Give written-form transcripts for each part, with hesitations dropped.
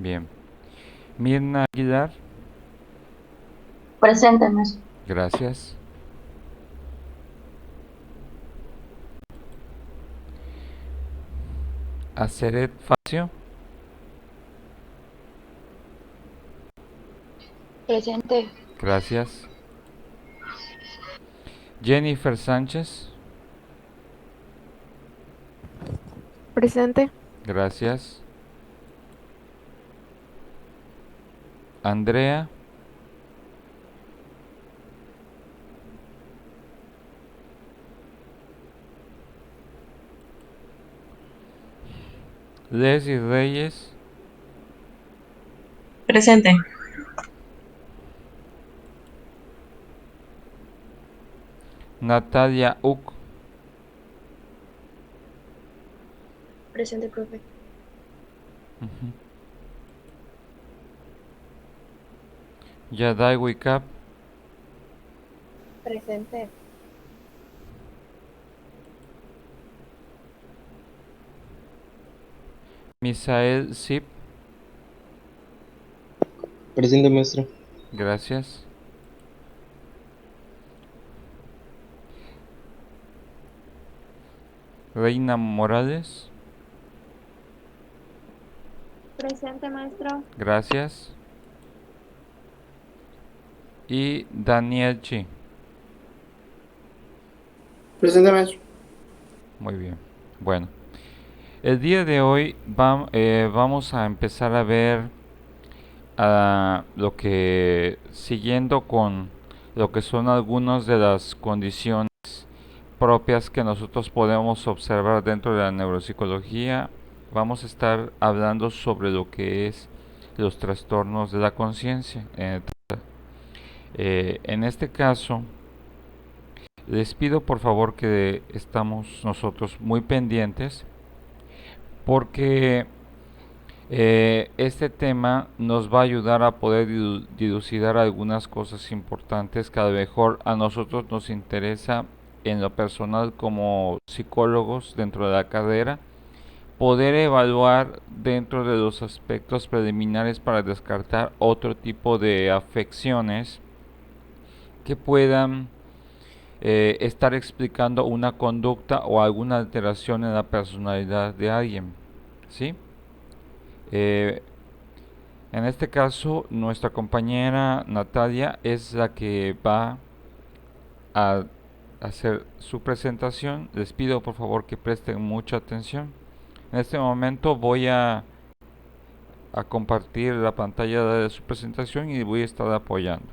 Bien. Mirna Aguilar, Presente, maestro. gracias. Aceret Facio, Presente. gracias. Jennifer Sánchez, Presente. gracias. Andrea, Leslie Reyes, Presente. Natalia Uc, Presente, profe. Yaday Wicap, Presente. Misael Zip, Presente, maestro. gracias. Reina Morales, Presente, maestro. gracias. Y Daniel Chi, Presente, maestro. muy bien. Bueno, el día de hoy vamos a empezar a ver lo que, siguiendo con lo que son algunas de las condiciones propias que nosotros podemos observar dentro de la neuropsicología, vamos a estar hablando sobre lo que es los trastornos de la conciencia. En este caso, les pido por favor que estamos nosotros muy pendientes porque este tema nos va a ayudar a poder dilucidar algunas cosas importantes que a lo mejor a nosotros nos interesa en lo personal como psicólogos dentro de la carrera, poder evaluar dentro de los aspectos preliminares para descartar otro tipo de afecciones que puedan estar explicando una conducta o alguna alteración en la personalidad de alguien. ¿Sí? Eh, En este caso, nuestra compañera Natalia es la que va a hacer su presentación. Les pido por favor que presten mucha atención. En este momento voy a compartir la pantalla de su presentación y voy a estar apoyando.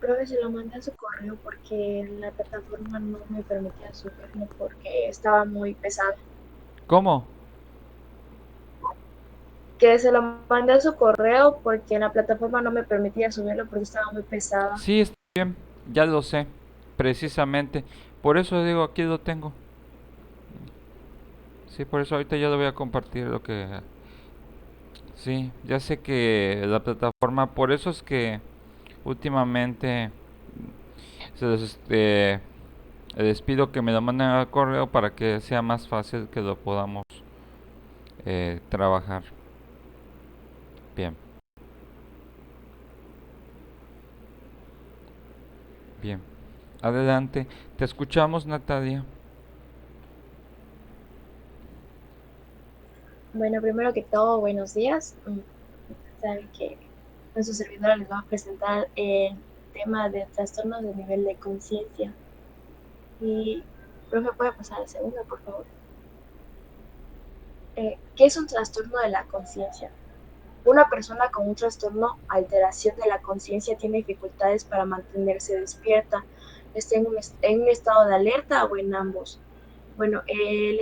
Profe, se lo mandé a su correo porque la plataforma no me permitía subirlo porque estaba muy pesada. ¿Cómo? Que se lo mandé a su correo porque la plataforma no me permitía subirlo porque estaba muy pesada. Sí, está bien, ya lo sé, precisamente. Por eso digo, aquí lo tengo. Sí, por eso ahorita ya lo voy a compartir lo que... Sí, ya sé que la plataforma, por eso es que últimamente se les pido que me lo manden al correo para que sea más fácil que lo podamos trabajar. Bien, bien. Adelante. Te escuchamos, Natalia. Bueno, primero que todo, buenos días. Saben que nuestra servidora les va a presentar el tema de trastornos de nivel de conciencia. Y, profe, puede pasar al segundo, por favor. ¿Qué es un trastorno de la conciencia? Una persona con un trastorno alteración de la conciencia tiene dificultades para mantenerse despierta, esté en un estado de alerta o en ambos. Bueno, el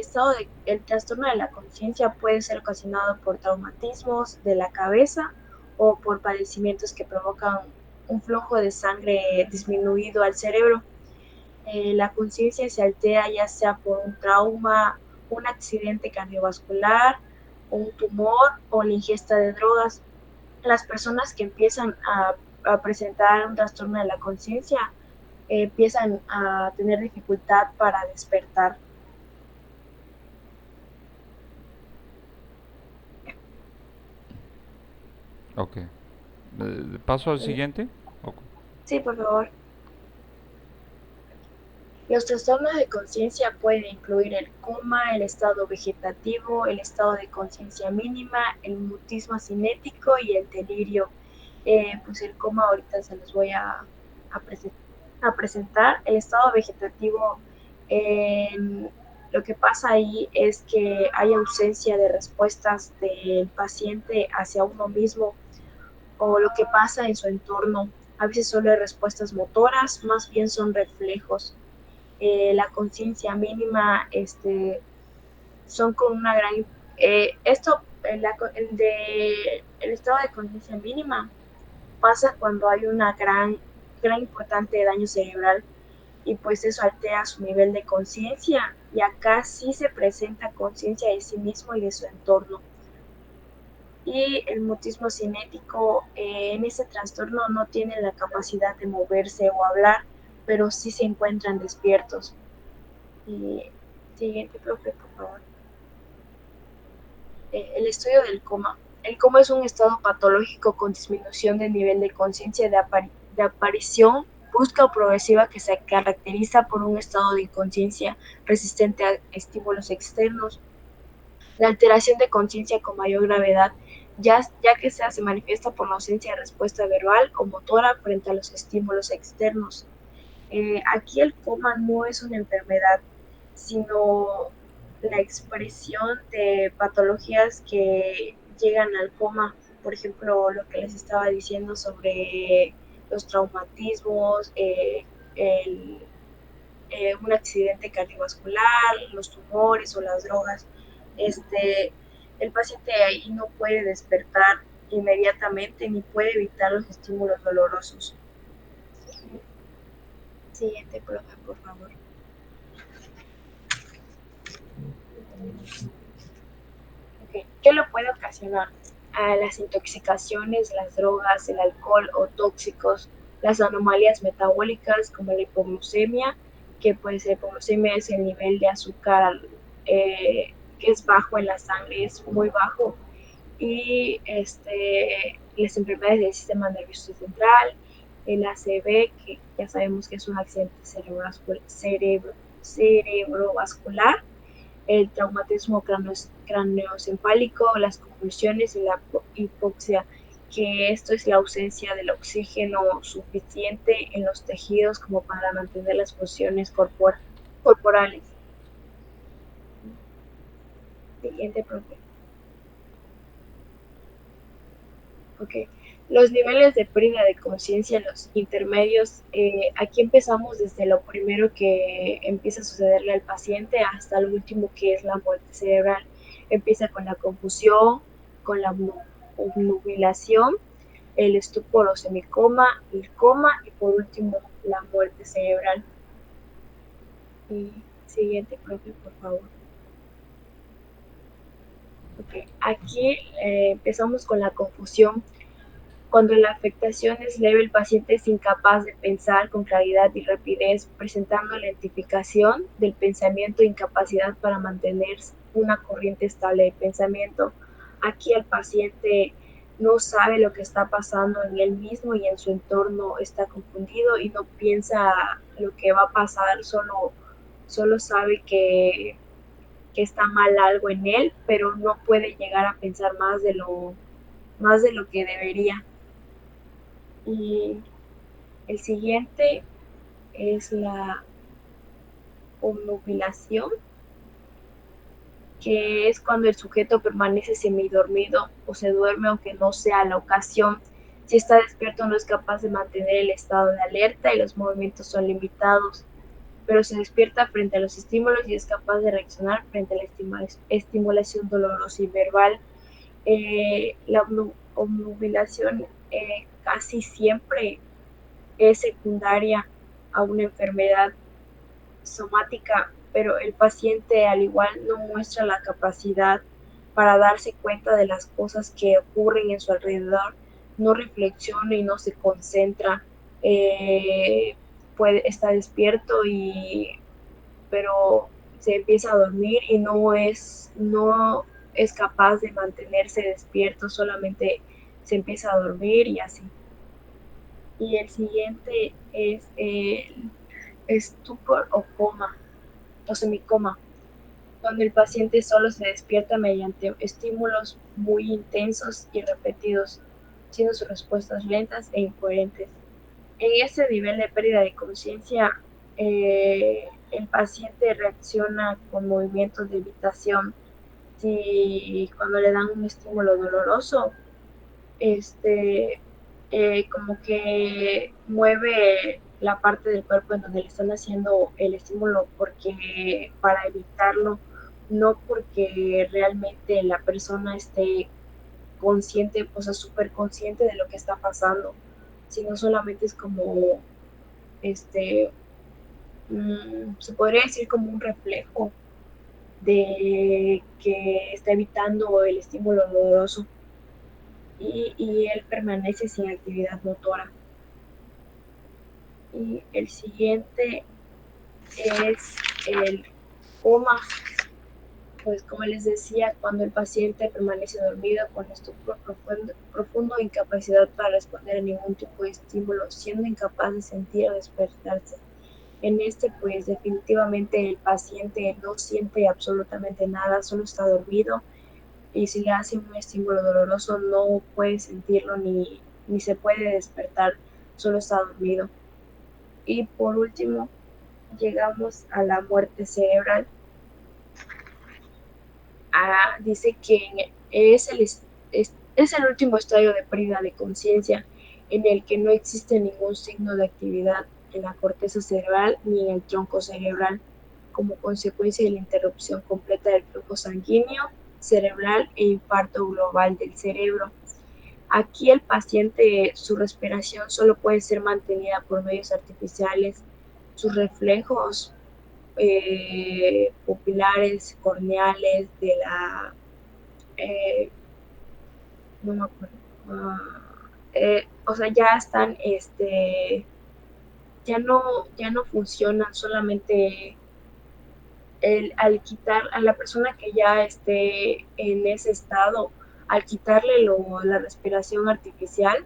trastorno de la conciencia puede ser ocasionado por traumatismos de la cabeza o por padecimientos que provocan un flujo de sangre disminuido al cerebro. La conciencia se altera ya sea por un trauma, un accidente cardiovascular, un tumor o la ingesta de drogas. Las personas que empiezan a presentar un trastorno de la conciencia empiezan a tener dificultad para despertar. Ok. ¿Paso al Eh, siguiente? Ok. Sí, por favor. Los trastornos de conciencia pueden incluir el coma, el estado vegetativo, el estado de conciencia mínima, el mutismo cinético y el delirio. Pues el coma ahorita se los voy a, a presentar. El estado vegetativo, eh, lo que pasa ahí es que hay ausencia de respuestas del paciente hacia uno mismo o lo que pasa en su entorno. A veces solo hay respuestas motoras, más bien son reflejos. La conciencia mínima, son con una gran... el estado de conciencia mínima pasa cuando hay una gran importante daño cerebral y pues eso altera su nivel de conciencia y acá sí se presenta conciencia de sí mismo y de su entorno. Y el mutismo cinético, en ese trastorno no tienen la capacidad de moverse o hablar, pero sí se encuentran despiertos. Y siguiente, profe, por favor. El estudio del coma. El coma es un estado patológico con disminución del nivel de conciencia de aparición brusca o progresiva que se caracteriza por un estado de inconsciencia resistente a estímulos externos. La alteración de conciencia con mayor gravedad, ya que se manifiesta por la ausencia de respuesta verbal o motora frente a los estímulos externos. Aquí el coma no es una enfermedad, sino la expresión de patologías que llegan al coma. Por ejemplo, lo que les estaba diciendo sobre los traumatismos, un accidente cardiovascular, los tumores o las drogas. Este, el paciente ahí no puede despertar inmediatamente ni puede evitar los estímulos dolorosos. Siguiente, profe, por favor. Okay. ¿Qué lo puede ocasionar? Las intoxicaciones, las drogas, el alcohol o tóxicos, las anomalías metabólicas como la hipoglucemia, que pues la hipoglucemia es el nivel de azúcar que es bajo en la sangre, es muy bajo, y las enfermedades del sistema nervioso central, el ACV, que ya sabemos que es un accidente cerebrovascular, el traumatismo craneoencefálico, las convulsiones y la hipoxia, que esto es la ausencia del oxígeno suficiente en los tejidos como para mantener las funciones corporales. Siguiente, profe. Okay. Los niveles de pérdida de conciencia, los intermedios, aquí empezamos desde lo primero que empieza a sucederle al paciente hasta lo último que es la muerte cerebral. Empieza con la confusión, con la obnubilación, el estupor o semicoma, el coma y por último la muerte cerebral. Y siguiente, profe, por favor. Okay. Aquí empezamos con la confusión. Cuando la afectación es leve, el paciente es incapaz de pensar con claridad y rapidez, presentando lentificación del pensamiento e incapacidad para mantener una corriente estable de pensamiento. Aquí el paciente no sabe lo que está pasando en él mismo y en su entorno, está confundido y no piensa lo que va a pasar, solo sabe que está mal algo en él, pero no puede llegar a pensar más de lo que debería. Y el siguiente es la obnubilación, que es cuando el sujeto permanece semidormido o se duerme aunque no sea la ocasión. Si está despierto no es capaz de mantener el estado de alerta y los movimientos son limitados, pero se despierta frente a los estímulos y es capaz de reaccionar frente a la estimulación dolorosa y verbal. La obnubilación casi siempre es secundaria a una enfermedad somática, pero el paciente al igual no muestra la capacidad para darse cuenta de las cosas que ocurren en su alrededor, no reflexiona y no se concentra. Eh, está despierto pero se empieza a dormir y no es capaz de mantenerse despierto, solamente se empieza a dormir y así. Y el siguiente es el estupor o coma o semicoma, donde el paciente solo se despierta mediante estímulos muy intensos y repetidos, siendo sus respuestas lentas e incoherentes. En ese nivel de pérdida de conciencia, el paciente reacciona con movimientos de evitación. Si cuando le dan un estímulo doloroso, como que mueve la parte del cuerpo en donde le están haciendo el estímulo porque para evitarlo, no porque realmente la persona esté consciente, o sea, súper consciente de lo que está pasando, sino solamente es como, este, se podría decir como un reflejo de que está evitando el estímulo doloroso y él permanece sin actividad motora. Y el siguiente es el coma, pues como les decía, cuando el paciente permanece dormido con estupor profundo, incapacidad para responder a ningún tipo de estímulo, siendo incapaz de sentir o despertarse. En pues definitivamente el paciente no siente absolutamente nada, solo está dormido y si le hacen un estímulo doloroso no puede sentirlo ni se puede despertar, solo está dormido. Y por último, llegamos a la muerte cerebral. Dice que es el último estadio de pérdida de conciencia en el que no existe ningún signo de actividad en la corteza cerebral ni en el tronco cerebral, como consecuencia de la interrupción completa del flujo sanguíneo cerebral e infarto global del cerebro. Aquí el paciente, su respiración solo puede ser mantenida por medios artificiales, sus reflejos pupilares, corneales, no me acuerdo, o sea, ya están, ya no funcionan, solamente al quitar a la persona que ya esté en ese estado, al quitarle la respiración artificial,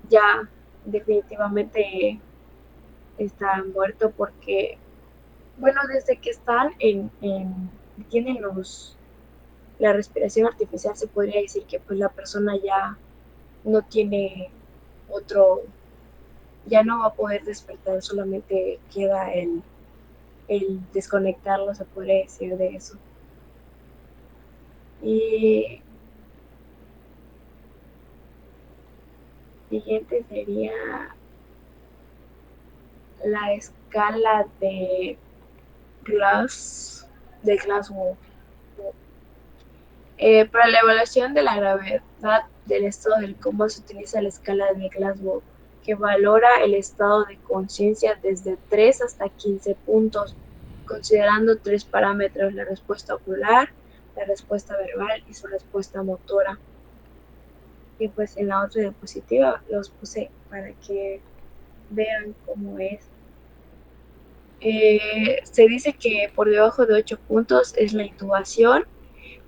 ya definitivamente está muerto porque, bueno, desde que están tienen la respiración artificial, se podría decir que pues la persona ya no tiene otro, ya no va a poder despertar, solamente queda el desconectarlo, se podría decir de eso. Y siguiente sería la escala de Glasgow. Para la evaluación de la gravedad del estado del coma se utiliza la escala de Glasgow, que valora el estado de conciencia desde 3 hasta 15 puntos, considerando 3 parámetros: la respuesta ocular, la respuesta verbal y su respuesta motora. Y pues en la otra diapositiva los puse para que vean cómo es. Se dice que por debajo de 8 puntos es la intubación,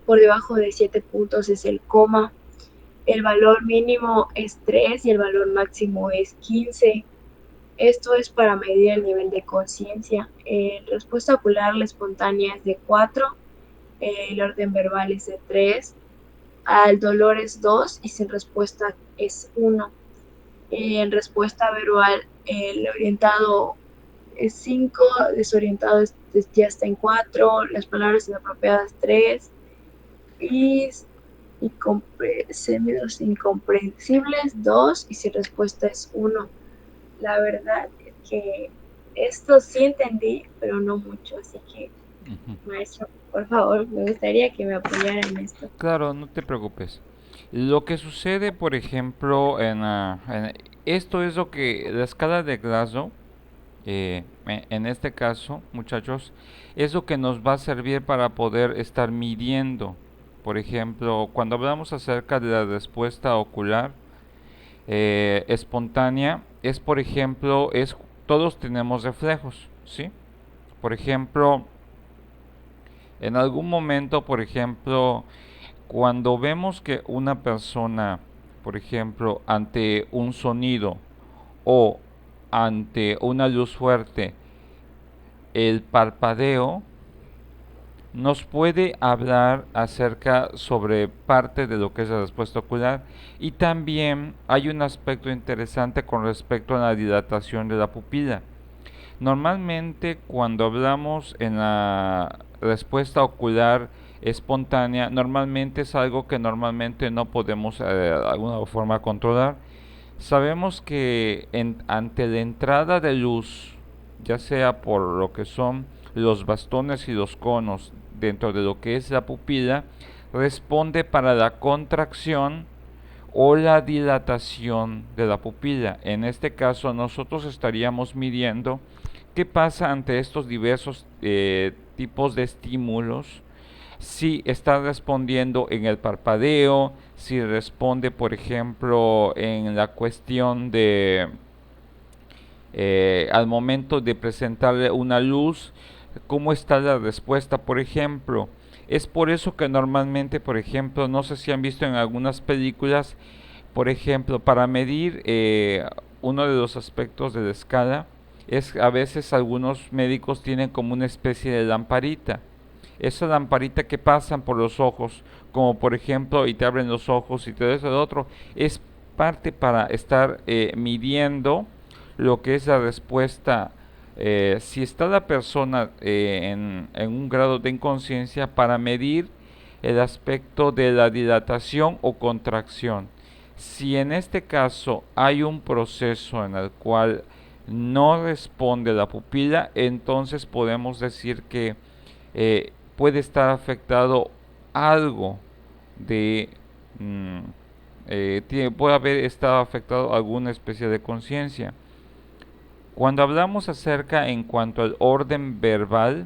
por debajo de 7 puntos es el coma, el valor mínimo es 3 y el valor máximo es 15. Esto es para medir el nivel de conciencia. Respuesta ocular, la espontánea es de 4, el orden verbal es de 3, al dolor es 2 y sin respuesta es 1. En respuesta verbal, el orientado es 5, desorientado ya está en 4, las palabras inapropiadas 3 y semidos incomprensibles 2 y si respuesta es 1. La verdad es que esto sí entendí, pero no mucho, así que maestro, por favor, me gustaría que me apoyara en esto. Claro, no te preocupes. Lo que sucede, por ejemplo, esto es lo que la escala de Glasgow, en este caso, muchachos, es lo que nos va a servir para poder estar midiendo. Por ejemplo, cuando hablamos acerca de la respuesta ocular espontánea, es por ejemplo, es todos tenemos reflejos, ¿sí? Por ejemplo, en algún momento, por ejemplo, cuando vemos que una persona, por ejemplo, ante un sonido o ante una luz fuerte, el parpadeo nos puede hablar acerca sobre parte de lo que es la respuesta ocular, y también hay un aspecto interesante con respecto a la dilatación de la pupila. Normalmente cuando hablamos en la respuesta ocular espontánea, normalmente es algo que normalmente no podemos de alguna forma controlar. Sabemos que ante la entrada de luz, ya sea por lo que son los bastones y los conos dentro de lo que es la pupila, responde para la contracción o la dilatación de la pupila. En este caso nosotros estaríamos midiendo qué pasa ante estos diversos tipos de estímulos, si está respondiendo en el parpadeo, si responde por ejemplo en la cuestión de al momento de presentarle una luz, cómo está la respuesta, por ejemplo. Es por eso que normalmente, por ejemplo, no sé si han visto en algunas películas, por ejemplo, para medir uno de los aspectos de la escala, es a veces algunos médicos tienen como una especie de lamparita. Esa lamparita que pasan por los ojos, como por ejemplo, y te abren los ojos y todo eso, lo otro, es parte para estar midiendo lo que es la respuesta. Si está la persona en un grado de inconsciencia, para medir el aspecto de la dilatación o contracción. Si en este caso hay un proceso en el cual no responde la pupila, entonces podemos decir que puede estar afectado algo de puede haber estado afectado alguna especie de conciencia. Cuando hablamos acerca en cuanto al orden verbal,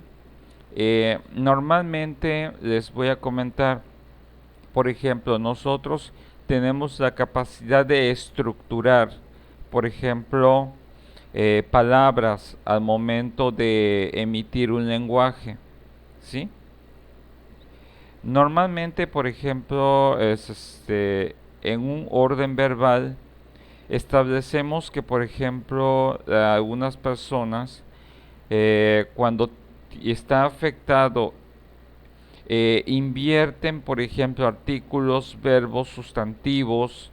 normalmente les voy a comentar, por ejemplo, nosotros tenemos la capacidad de estructurar, por ejemplo, palabras al momento de emitir un lenguaje, ¿sí? Normalmente, por ejemplo, en un orden verbal establecemos que, por ejemplo, algunas personas, cuando está afectado, invierten, por ejemplo, artículos, verbos, sustantivos,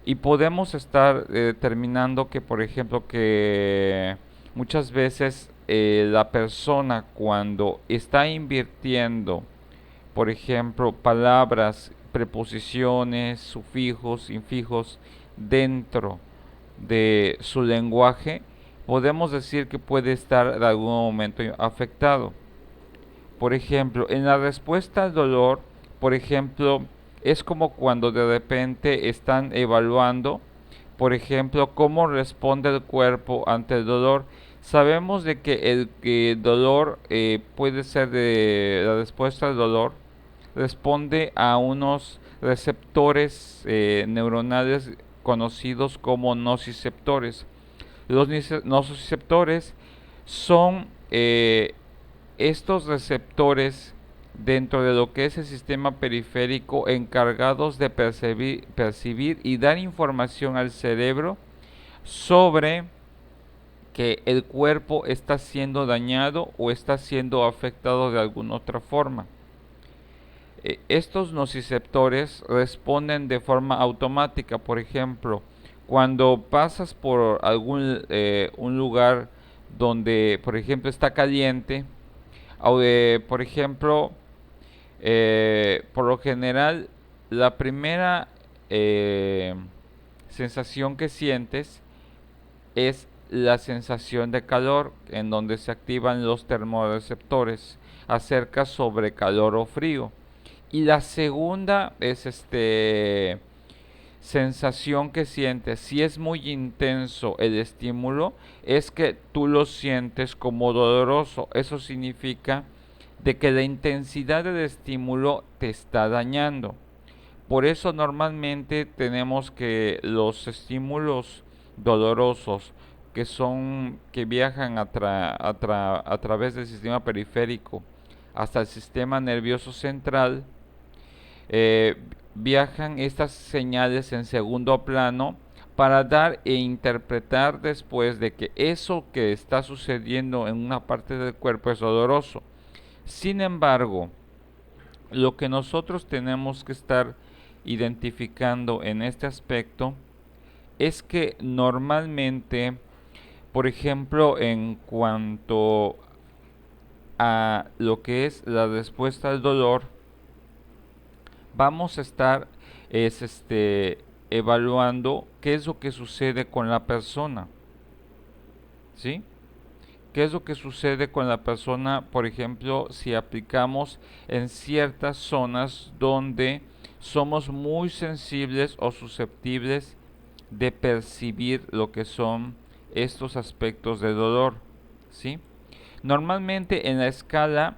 y podemos estar determinando que, por ejemplo, que muchas veces la persona cuando está invirtiendo, por ejemplo, palabras, preposiciones, sufijos, infijos dentro de su lenguaje, podemos decir que puede estar de algún momento afectado. Por ejemplo, en la respuesta al dolor, por ejemplo, es como cuando de repente están evaluando, por ejemplo, cómo responde el cuerpo ante el dolor. Sabemos de que el dolor puede ser de la respuesta al dolor, responde a unos receptores neuronales conocidos como nociceptores. Los nociceptores son estos receptores dentro de lo que es el sistema periférico encargados de percibir y dar información al cerebro sobre que el cuerpo está siendo dañado o está siendo afectado de alguna otra forma. Estos nociceptores responden de forma automática. Por ejemplo, cuando pasas por algún un lugar donde, por ejemplo, está caliente, o por ejemplo, por lo general, la primera sensación que sientes es la sensación de calor, en donde se activan los termorreceptores acerca sobre calor o frío. Y la segunda es sensación que sientes, si es muy intenso el estímulo, es que tú lo sientes como doloroso. Eso significa de que la intensidad del estímulo te está dañando. Por eso normalmente tenemos que los estímulos dolorosos que viajan a través del sistema periférico hasta el sistema nervioso central, viajan estas señales en segundo plano para dar e interpretar después de que eso que está sucediendo en una parte del cuerpo es doloroso. Sin embargo, lo que nosotros tenemos que estar identificando en este aspecto es que normalmente, por ejemplo, en cuanto a lo que es la respuesta al dolor, vamos a estar evaluando qué es lo que sucede con la persona, ¿sí? ¿Qué es lo que sucede con la persona, por ejemplo, si aplicamos en ciertas zonas donde somos muy sensibles o susceptibles de percibir lo que son estos aspectos de dolor, ¿sí? Normalmente en la escala,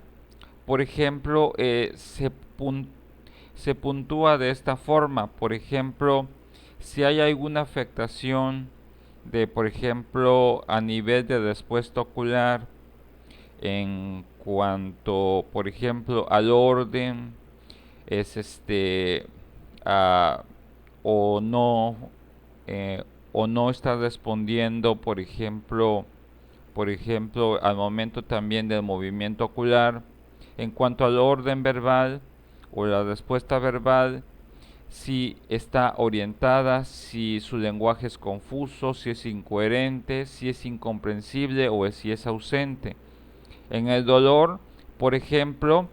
por ejemplo, se puntúa de esta forma. Por ejemplo, si hay alguna afectación de, por ejemplo, a nivel de respuesta ocular, en cuanto, por ejemplo, al orden, es a- o no o no está respondiendo, por ejemplo, al momento también del movimiento ocular. En cuanto al orden verbal o la respuesta verbal, si está orientada, si su lenguaje es confuso, si es incoherente, si es incomprensible o si es ausente. En el dolor, por ejemplo,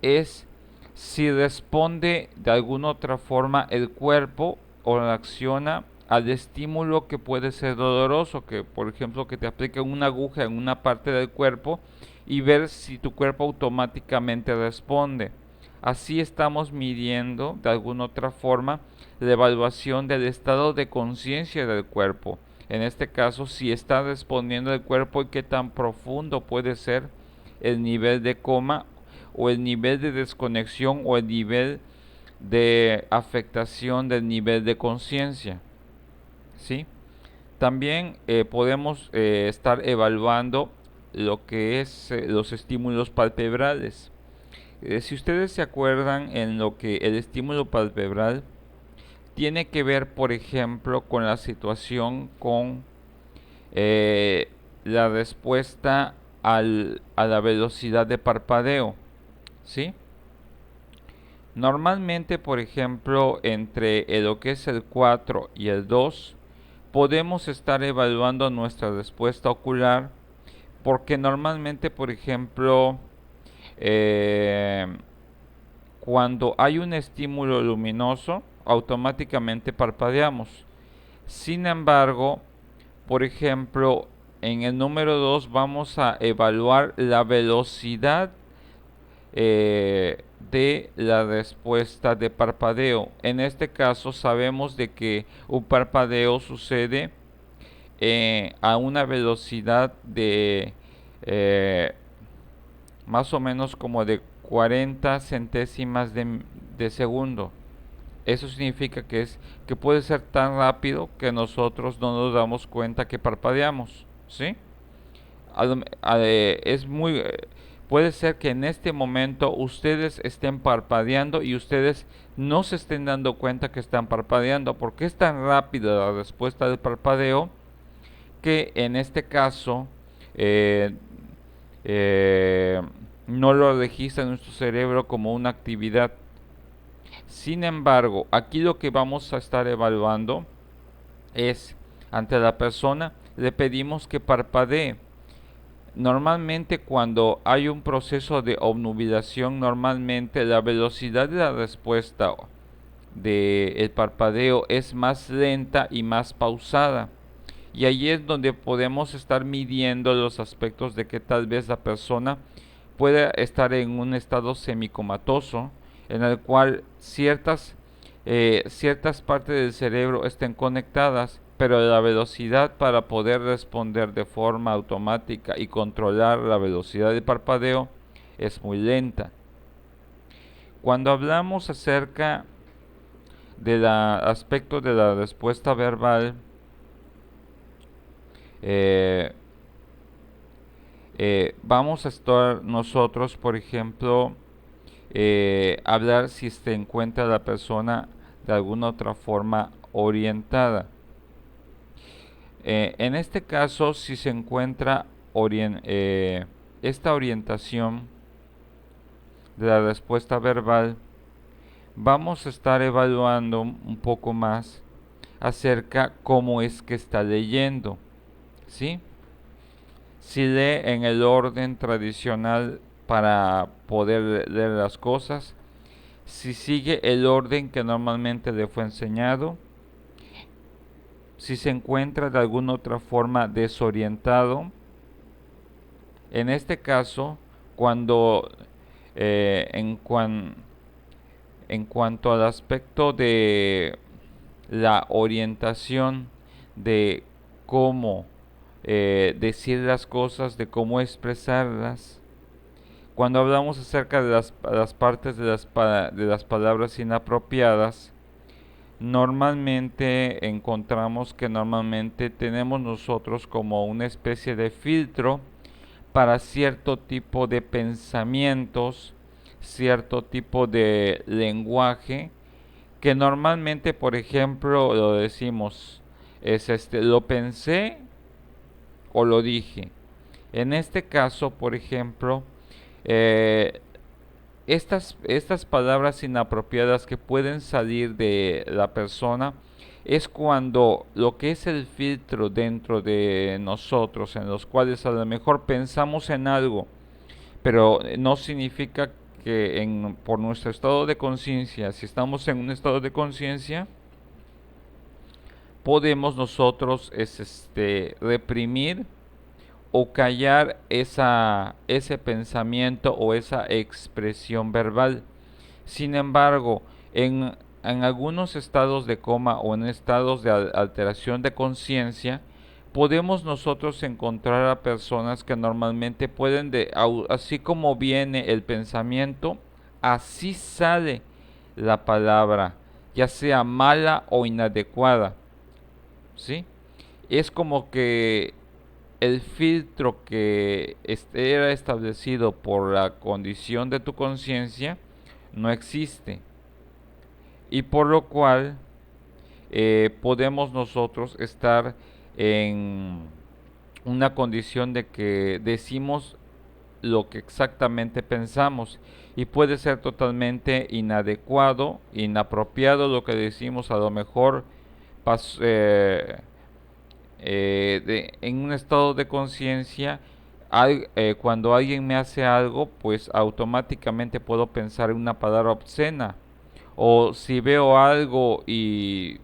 es si responde de alguna otra forma el cuerpo o reacciona al estímulo que puede ser doloroso, que por ejemplo que te apliquen una aguja en una parte del cuerpo y ver si tu cuerpo automáticamente responde. Así estamos midiendo de alguna otra forma la evaluación del estado de conciencia del cuerpo. En este caso, si está respondiendo el cuerpo y qué tan profundo puede ser el nivel de coma o el nivel de desconexión o el nivel de afectación del nivel de conciencia, ¿sí? También podemos estar evaluando lo que es los estímulos palpebrales. Si ustedes se acuerdan en lo que el estímulo palpebral tiene que ver, por ejemplo, con la situación con la respuesta a la velocidad de parpadeo, ¿sí? Normalmente, por ejemplo, entre lo que es el 4 y el 2, podemos estar evaluando nuestra respuesta ocular porque normalmente, por ejemplo, eh, cuando hay un estímulo luminoso, automáticamente parpadeamos. Sin embargo, por ejemplo, en el número 2 vamos a evaluar la velocidad de la respuesta de parpadeo. En este caso sabemos de que un parpadeo sucede a una velocidad de eh, más o menos como de 40 centésimas de segundo. Eso significa que puede ser tan rápido que nosotros no nos damos cuenta que parpadeamos, ¿sí? Es muy puede ser que en este momento ustedes estén parpadeando y ustedes no se estén dando cuenta que están parpadeando porque es tan rápida la respuesta del parpadeo que en este caso eh, eh, no lo registra nuestro cerebro como una actividad. Sin embargo, aquí lo que vamos a estar evaluando es, ante la persona, le pedimos que parpadee. Normalmente cuando hay un proceso de obnubilación, normalmente la velocidad de la respuesta del parpadeo es más lenta y más pausada. Y ahí es donde podemos estar midiendo los aspectos de que tal vez la persona puede estar en un estado semicomatoso, en el cual ciertas partes del cerebro estén conectadas, pero la velocidad para poder responder de forma automática y controlar la velocidad de parpadeo es muy lenta. Cuando hablamos acerca del aspecto de la respuesta verbal, Eh, vamos a estar nosotros, por ejemplo, hablar si se encuentra la persona de alguna otra forma orientada. En este caso, si se encuentra esta orientación de la respuesta verbal, vamos a estar evaluando un poco más acerca cómo es que está leyendo, ¿sí? Si lee en el orden tradicional para poder leer las cosas, si sigue el orden que normalmente le fue enseñado, si se encuentra de alguna otra forma desorientado. En este caso, cuando en cuanto al aspecto de la orientación de cómo decir las cosas, de cómo expresarlas, cuando hablamos acerca de las partes de las palabras inapropiadas, normalmente encontramos que normalmente tenemos nosotros como una especie de filtro para cierto tipo de pensamientos, cierto tipo de lenguaje, que normalmente, por ejemplo, lo decimos, es lo pensé o lo dije. En este caso, por ejemplo, eh, estas palabras inapropiadas que pueden salir de la persona es cuando lo que es el filtro dentro de nosotros, en los cuales a lo mejor pensamos en algo, pero no significa que por nuestro estado de conciencia, si estamos en un estado de conciencia, podemos nosotros reprimir o callar ese pensamiento o esa expresión verbal. Sin embargo, en algunos estados de coma o en estados de alteración de conciencia, podemos nosotros encontrar a personas que normalmente pueden, así como viene el pensamiento, así sale la palabra, ya sea mala o inadecuada, ¿sí? Es como que el filtro que era establecido por la condición de tu conciencia no existe, y por lo cual podemos nosotros estar en una condición de que decimos lo que exactamente pensamos, y puede ser totalmente inadecuado, inapropiado lo que decimos, a lo mejor en un estado de conciencia. Cuando alguien me hace algo, pues automáticamente puedo pensar en una palabra obscena, o si veo algo y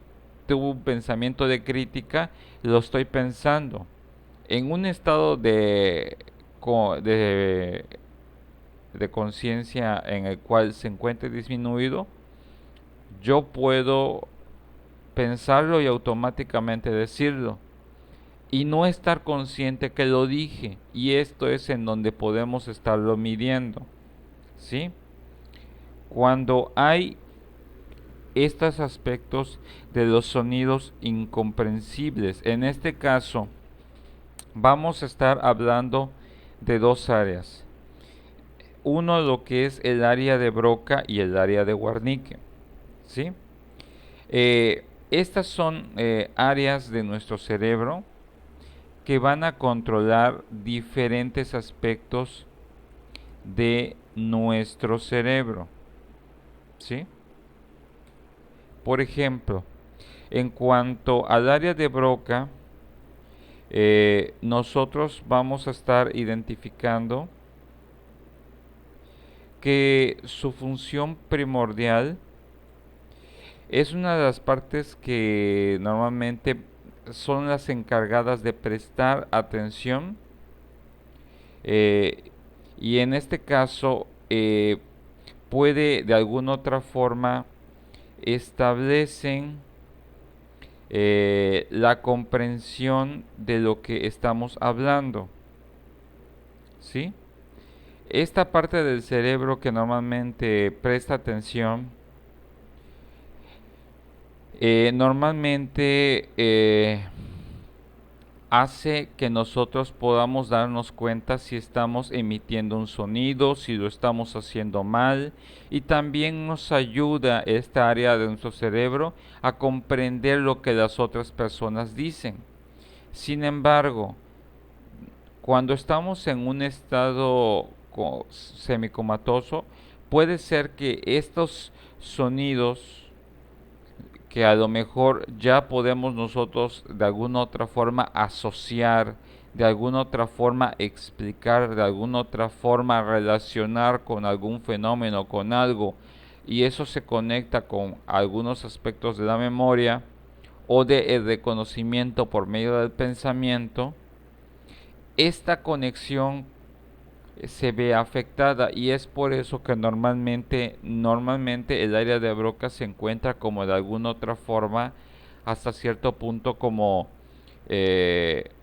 tuve un pensamiento de crítica, lo estoy pensando. En un estado de conciencia en el cual se encuentre disminuido, yo puedo pensarlo y automáticamente decirlo, y no estar consciente que lo dije, y esto es en donde podemos estarlo midiendo, ¿sí? Cuando hay estos aspectos de los sonidos incomprensibles. En este caso, vamos a estar hablando de dos áreas. Uno, lo que es el área de Broca y el área de Wernicke, ¿sí? Estas son áreas de nuestro cerebro que van a controlar diferentes aspectos de nuestro cerebro, ¿sí? Por ejemplo, en cuanto al área de Broca, nosotros vamos a estar identificando que su función primordial es una de las partes que normalmente son las encargadas de prestar atención, eh, y en este caso puede de alguna otra forma establecen la comprensión de lo que estamos hablando, ¿sí? Esta parte del cerebro que normalmente presta atención, normalmente hace que nosotros podamos darnos cuenta si estamos emitiendo un sonido, si lo estamos haciendo mal, y también nos ayuda esta área de nuestro cerebro a comprender lo que las otras personas dicen. Sin embargo, cuando estamos en un estado semicomatoso, puede ser que estos sonidos que a lo mejor ya podemos nosotros de alguna otra forma asociar, de alguna otra forma explicar, de alguna otra forma relacionar con algún fenómeno, con algo, y eso se conecta con algunos aspectos de la memoria o de el reconocimiento por medio del pensamiento. Esta conexión se ve afectada y es por eso que normalmente el área de Broca se encuentra como de alguna otra forma hasta cierto punto como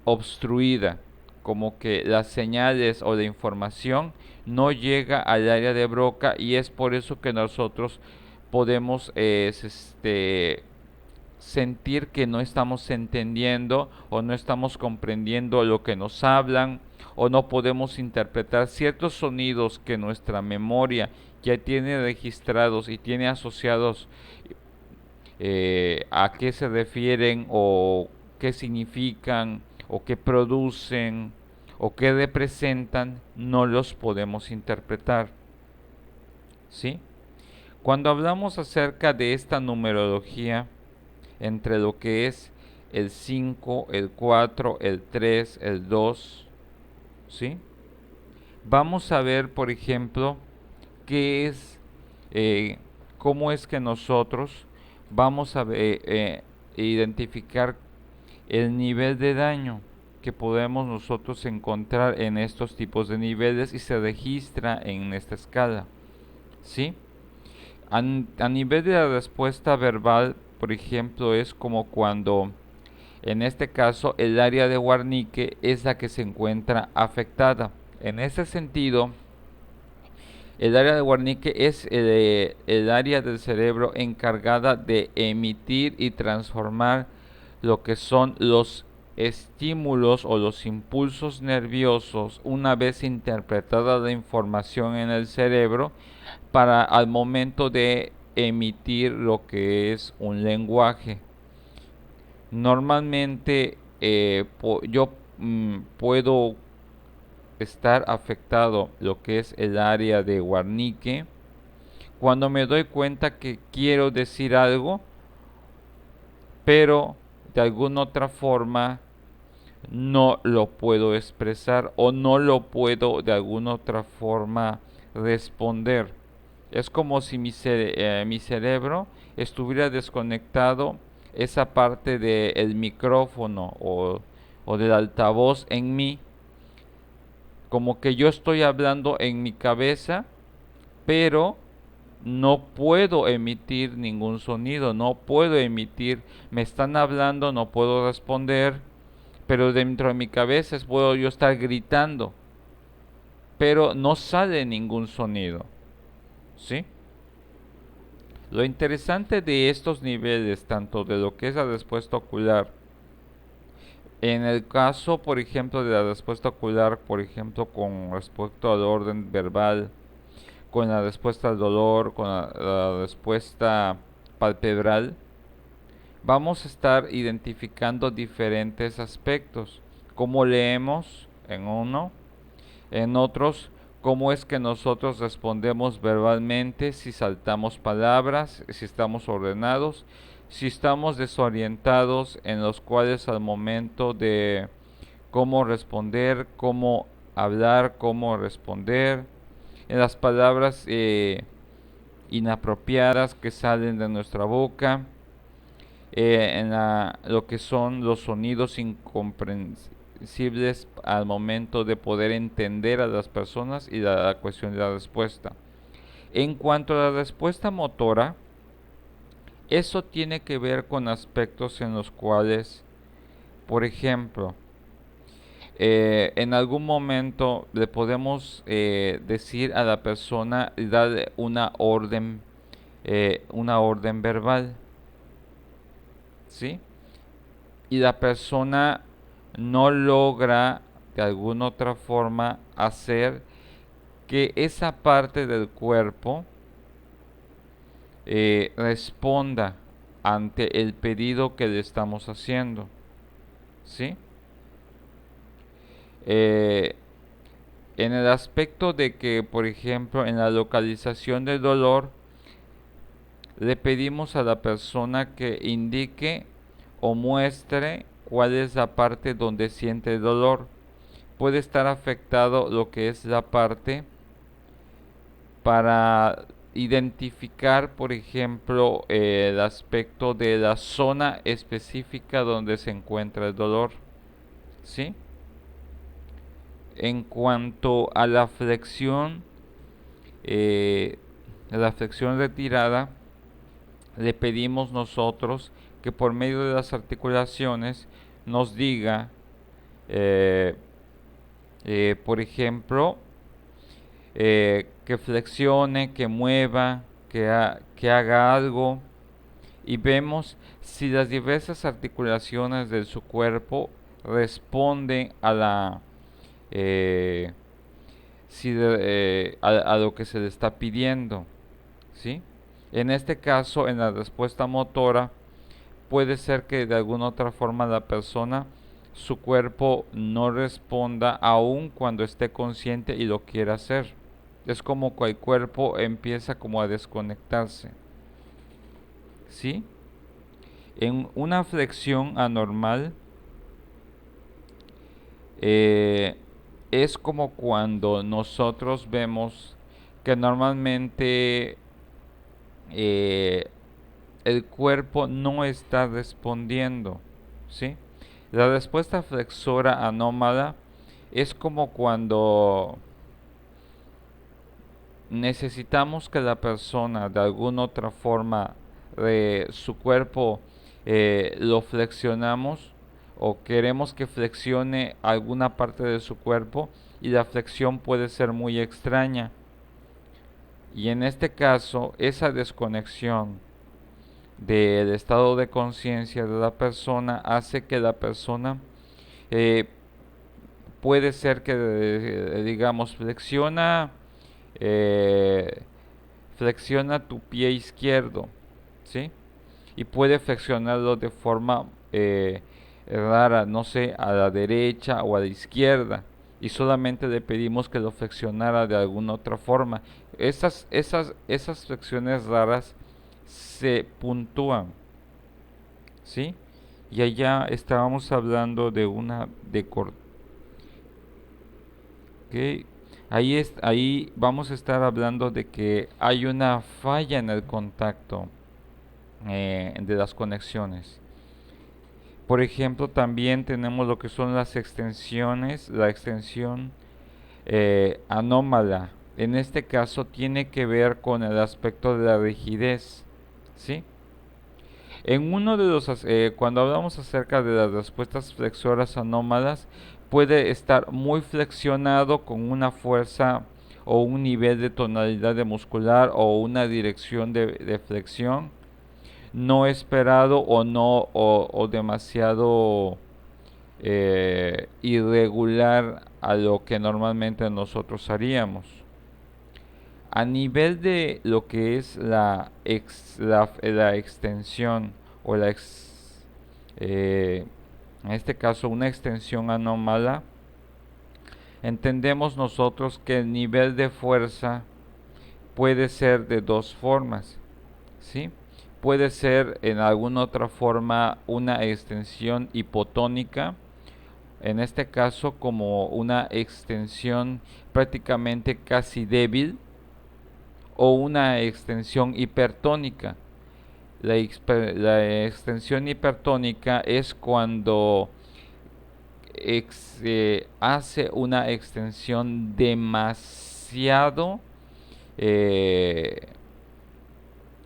obstruida, como que las señales o la información no llega al área de Broca, y es por eso que nosotros podemos sentir que no estamos entendiendo o no estamos comprendiendo lo que nos hablan, o no podemos interpretar ciertos sonidos que nuestra memoria ya tiene registrados y tiene asociados a qué se refieren o qué significan o qué producen o qué representan. No los podemos interpretar, ¿sí? Cuando hablamos acerca de esta numerología entre lo que es el 5, el 4, el 3, el 2, ¿sí? Vamos a ver, por ejemplo, qué es, cómo es que nosotros vamos a identificar el nivel de daño que podemos nosotros encontrar en estos tipos de niveles, y se registra en esta escala, ¿sí? A nivel de la respuesta verbal, por ejemplo, es como cuando, en este caso, el área de Wernicke es la que se encuentra afectada. En ese sentido, el área de Wernicke es el área del cerebro encargada de emitir y transformar lo que son los estímulos o los impulsos nerviosos, una vez interpretada la información en el cerebro, para al momento de emitir lo que es un lenguaje. Normalmente yo puedo estar afectado lo que es el área de Wernicke cuando me doy cuenta que quiero decir algo, pero de alguna otra forma no lo puedo expresar o no lo puedo de alguna otra forma responder. Es como si mi cerebro estuviera desconectado esa parte del micrófono o del altavoz en mí, como que yo estoy hablando en mi cabeza, pero no puedo emitir ningún sonido, no puedo emitir, me están hablando, no puedo responder, pero dentro de mi cabeza puedo yo estar gritando, pero no sale ningún sonido, ¿sí? Lo interesante de estos niveles, tanto de lo que es la respuesta ocular, en el caso, por ejemplo, de la respuesta ocular, por ejemplo, con respecto al orden verbal, con la respuesta al dolor, con la respuesta palpebral, vamos a estar identificando diferentes aspectos. Cómo leemos en uno, en otros, cómo es que nosotros respondemos verbalmente, si saltamos palabras, si estamos ordenados, si estamos desorientados, en los cuales al momento de cómo responder, cómo hablar, cómo responder, en las palabras inapropiadas que salen de nuestra boca, lo que son los sonidos incomprensibles al momento de poder entender a las personas, y la cuestión de la respuesta. En cuanto a la respuesta motora, eso tiene que ver con aspectos en los cuales, por ejemplo, en algún momento le podemos decir a la persona, darle una orden verbal, ¿sí? Y la persona no logra de alguna otra forma hacer que esa parte del cuerpo responda ante el pedido que le estamos haciendo, ¿sí? Eh, en el aspecto de que, por ejemplo, en la localización del dolor, le pedimos a la persona que indique o muestre cuál es la parte donde siente el dolor. Puede estar afectado lo que es la parte para identificar, por ejemplo, el aspecto de la zona específica donde se encuentra el dolor, ¿sí? En cuanto a la flexión retirada, le pedimos nosotros que por medio de las articulaciones nos diga, eh, por ejemplo, que flexione, que mueva, que haga algo, y vemos si las diversas articulaciones de su cuerpo responden a la a lo que se le está pidiendo, ¿sí? En este caso, en la respuesta motora, puede ser que de alguna otra forma la persona, su cuerpo no responda aun cuando esté consciente y lo quiera hacer. Es como que el cuerpo empieza como a desconectarse, ¿sí? En una flexión anormal, eh, es como cuando nosotros vemos que normalmente eh, el cuerpo no está respondiendo, ¿sí? La respuesta flexora anómala es como cuando necesitamos que la persona de alguna otra forma su cuerpo lo flexionamos o queremos que flexione alguna parte de su cuerpo y la flexión puede ser muy extraña. Y en este caso, esa desconexión del estado de conciencia de la persona hace que la persona eh, puede ser que digamos eh, flexiona tu pie izquierdo, ¿sí? Y puede flexionarlo de forma rara, no sé, a la derecha o a la izquierda, y solamente le pedimos que lo flexionara de alguna otra forma. Esas flexiones raras se puntúan, ¿sí? Y allá estábamos hablando de una de ¿ok? Ahí vamos a estar hablando de que hay una falla en el contacto de las conexiones. Por ejemplo, también tenemos lo que son las extensiones, la extensión anómala. En este caso tiene que ver con el aspecto de la rigidez, ¿sí? En uno de cuando hablamos acerca de las respuestas flexoras anómalas, puede estar muy flexionado con una fuerza o un nivel de tonalidad de muscular o una dirección de flexión no esperado o no o demasiado irregular a lo que normalmente nosotros haríamos. A nivel de lo que es la extensión o en este caso una extensión anómala, entendemos nosotros que el nivel de fuerza puede ser de dos formas, ¿sí? Puede ser en alguna otra forma una extensión hipotónica, en este caso como una extensión prácticamente casi débil, o una extensión hipertónica. La extensión hipertónica es cuando hace una extensión demasiado eh,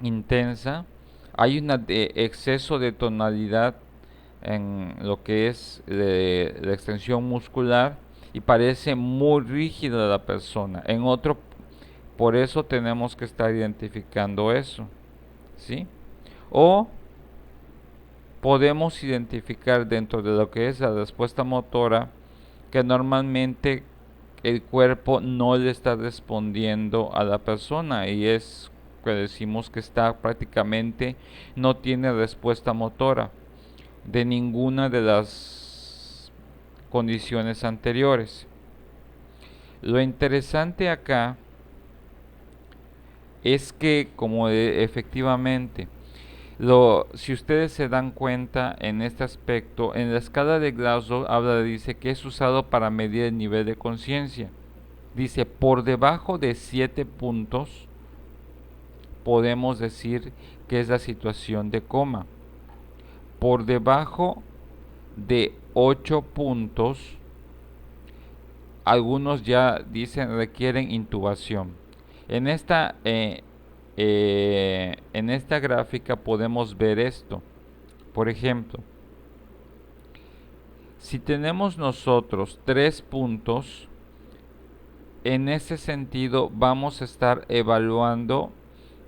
intensa. Hay un exceso de tonalidad en lo que es la extensión muscular y parece muy rígida la persona. En otro, por eso tenemos que estar identificando eso, ¿sí? O podemos identificar dentro de lo que es la respuesta motora que normalmente el cuerpo no le está respondiendo a la persona y es que decimos que está prácticamente no tiene respuesta motora de ninguna de las condiciones anteriores. Lo interesante acá es que como efectivamente si ustedes se dan cuenta en este aspecto, en la escala de Glasgow dice que es usado para medir el nivel de conciencia. Dice, por debajo de 7 puntos podemos decir que es la situación de coma. Por debajo de 8 puntos, algunos ya dicen requieren intubación. En esta gráfica podemos ver esto. Por ejemplo, si tenemos nosotros 3 puntos, en ese sentido vamos a estar evaluando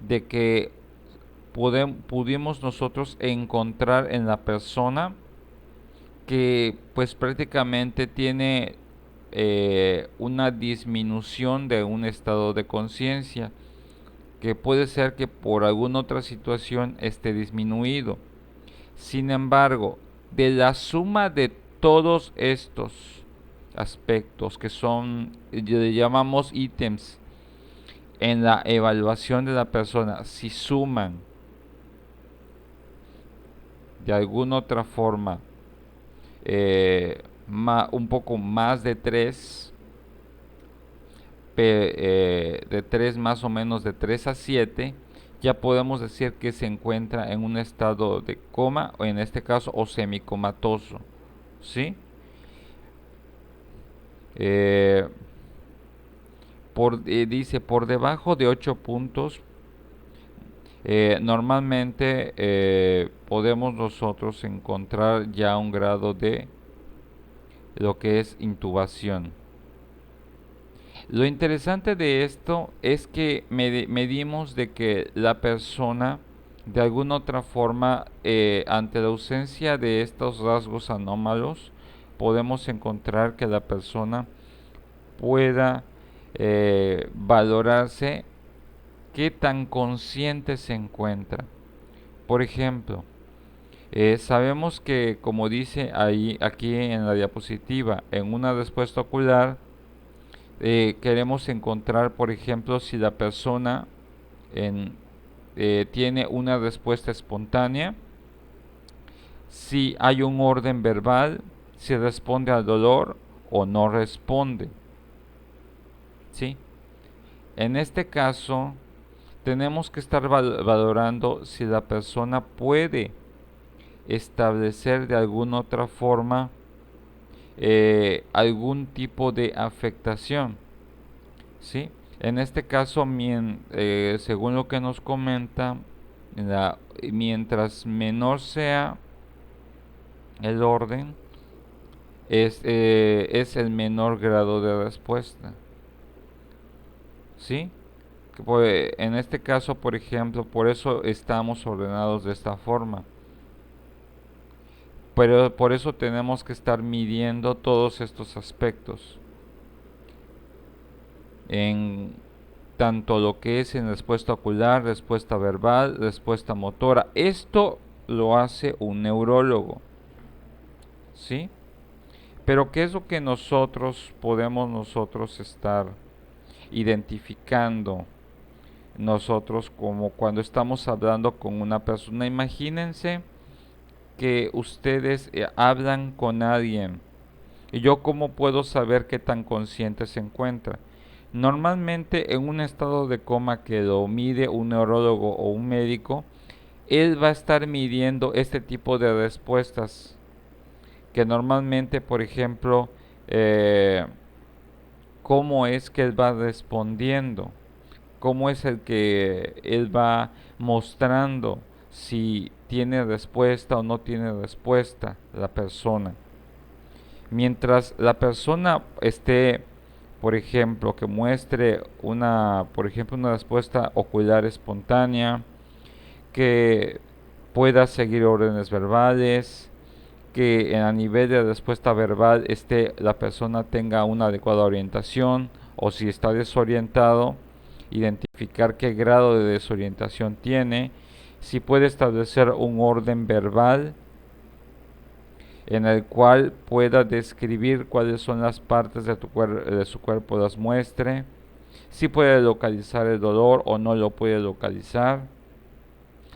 de que pudimos nosotros encontrar en la persona que pues prácticamente tiene una disminución de un estado de conciencia, que puede ser que por alguna otra situación esté disminuido. Sin embargo, de la suma de todos estos aspectos que son, le llamamos ítems en la evaluación de la persona, si suman de alguna otra forma un poco más de 3, de 3 más o menos de 3 a 7, ya podemos decir que se encuentra en un estado de coma, o en este caso, o semicomatoso, ¿sí? Dice, por debajo de 8 puntos, normalmente podemos nosotros encontrar ya un grado de lo que es intubación. Lo interesante de esto es que medimos de que la persona de alguna otra forma ante la ausencia de estos rasgos anómalos podemos encontrar que la persona pueda valorarse qué tan consciente se encuentra. Por ejemplo, sabemos que como dice ahí aquí en la diapositiva, en una respuesta ocular queremos encontrar, por ejemplo, si la persona tiene una respuesta espontánea, si hay un orden verbal, si responde al dolor o no responde. ¿Sí? En este caso, tenemos que estar valorando si la persona puede establecer de alguna otra forma algún tipo de afectación, ¿sí? En este caso, según lo que nos comenta, mientras menor sea el orden, es el menor grado de respuesta, ¿sí? En este caso, por ejemplo, por eso estamos ordenados de esta forma. Pero por eso tenemos que estar midiendo todos estos aspectos en tanto lo que es en respuesta ocular, respuesta verbal, respuesta motora. Esto lo hace un neurólogo, ¿sí? Pero ¿qué es lo que podemos estar identificando nosotros como cuando estamos hablando con una persona? Imagínense que ustedes hablan con alguien y yo cómo puedo saber qué tan consciente se encuentra. Normalmente en un estado de coma que lo mide un neurólogo o un médico, él va a estar midiendo este tipo de respuestas que normalmente, por ejemplo, cómo es que él va respondiendo, cómo es el que él va mostrando si tiene respuesta o no tiene respuesta la persona. Mientras la persona esté, por ejemplo, que muestre una respuesta ocular espontánea, que pueda seguir órdenes verbales, que a nivel de respuesta verbal la persona tenga una adecuada orientación, o si está desorientado, identificar qué grado de desorientación tiene, si puede establecer un orden verbal en el cual pueda describir cuáles son las partes de su cuerpo, las muestre, si puede localizar el dolor o no lo puede localizar,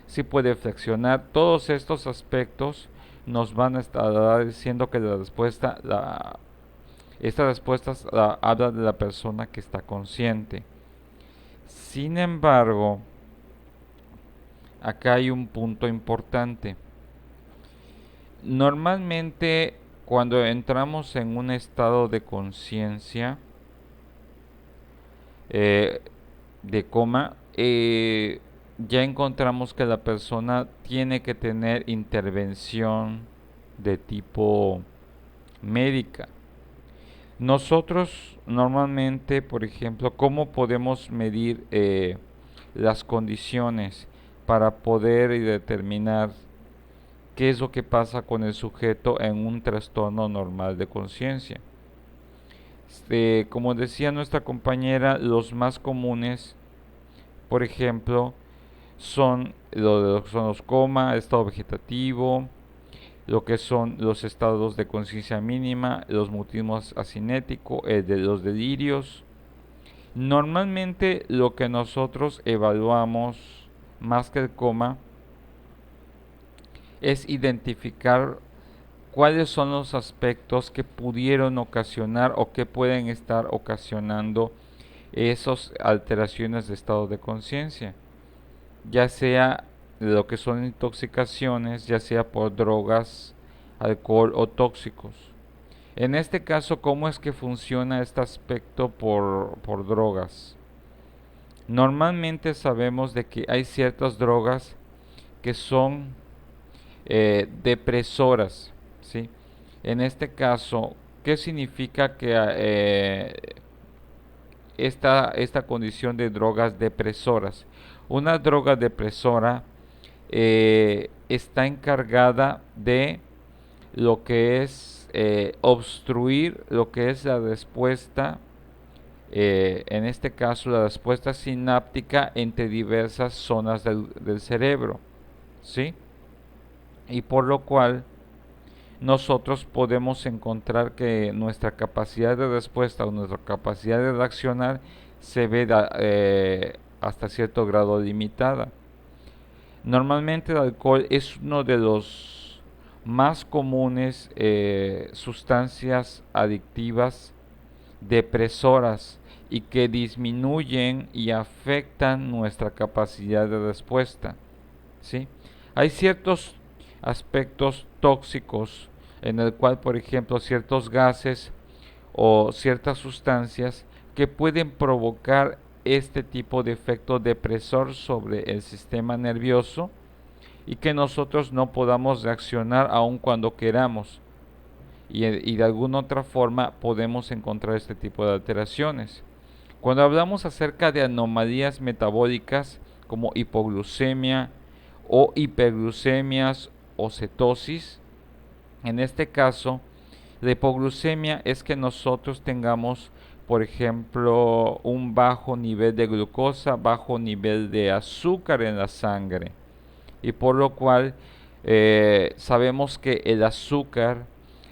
si puede flexionar. Todos estos aspectos nos van a estar diciendo que esta respuesta habla de la persona que está consciente. Sin embargo, acá hay un punto importante. Normalmente, cuando entramos en un estado de conciencia, de coma, ya encontramos que la persona tiene que tener intervención de tipo médica. Nosotros normalmente, por ejemplo, ¿cómo podemos medir las condiciones para poder determinar qué es lo que pasa con el sujeto en un trastorno normal de conciencia? Como decía nuestra compañera, los más comunes, por ejemplo, son los coma, estado vegetativo, lo que son los estados de conciencia mínima, los mutismos asinéticos, los delirios. Normalmente lo que nosotros evaluamos más que el coma es identificar cuáles son los aspectos que pudieron ocasionar o que pueden estar ocasionando esas alteraciones de estado de conciencia, ya sea lo que son intoxicaciones, ya sea por drogas, alcohol o tóxicos. En este caso, ¿cómo es que funciona este aspecto por drogas? Normalmente sabemos de que hay ciertas drogas que son depresoras, ¿sí? En este caso, ¿qué significa que esta condición de drogas depresoras? Una droga depresora está encargada de lo que es obstruir lo que es la respuesta, en este caso la respuesta sináptica entre diversas zonas del cerebro, ¿sí? Y por lo cual nosotros podemos encontrar que nuestra capacidad de respuesta o nuestra capacidad de reaccionar se ve hasta cierto grado limitada. Normalmente el alcohol es uno de los más comunes sustancias adictivas depresoras y que disminuyen y afectan nuestra capacidad de respuesta, ¿sí? Hay ciertos aspectos tóxicos en el cual, por ejemplo, ciertos gases o ciertas sustancias que pueden provocar este tipo de efecto depresor sobre el sistema nervioso y que nosotros no podamos reaccionar aun cuando queramos, y de alguna otra forma podemos encontrar este tipo de alteraciones. Cuando hablamos acerca de anomalías metabólicas como hipoglucemia o hiperglucemias o cetosis, en este caso la hipoglucemia es que nosotros tengamos, por ejemplo, un bajo nivel de glucosa, bajo nivel de azúcar en la sangre, y por lo cual sabemos que el azúcar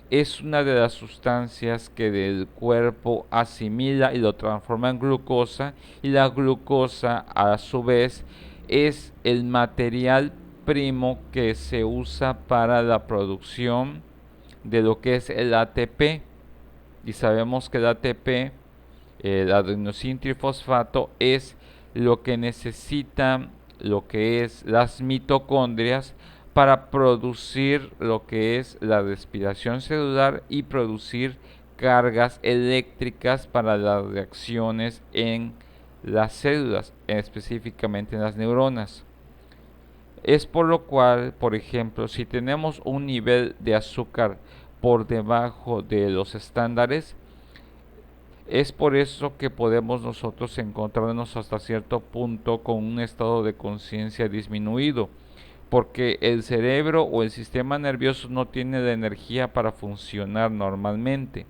es una de las sustancias que el cuerpo asimila y lo transforma en glucosa, y la glucosa a su vez es el material primo que se usa para la producción de lo que es el ATP, y sabemos que el ATP, el adenosín trifosfato, es lo que necesitan lo que es las mitocondrias para producir lo que es la respiración celular y producir cargas eléctricas para las reacciones en las células, específicamente en las neuronas. Es por lo cual, por ejemplo, si tenemos un nivel de azúcar por debajo de los estándares, es por eso que podemos nosotros encontrarnos hasta cierto punto con un estado de conciencia disminuido, porque el cerebro o el sistema nervioso no tiene la energía para funcionar normalmente.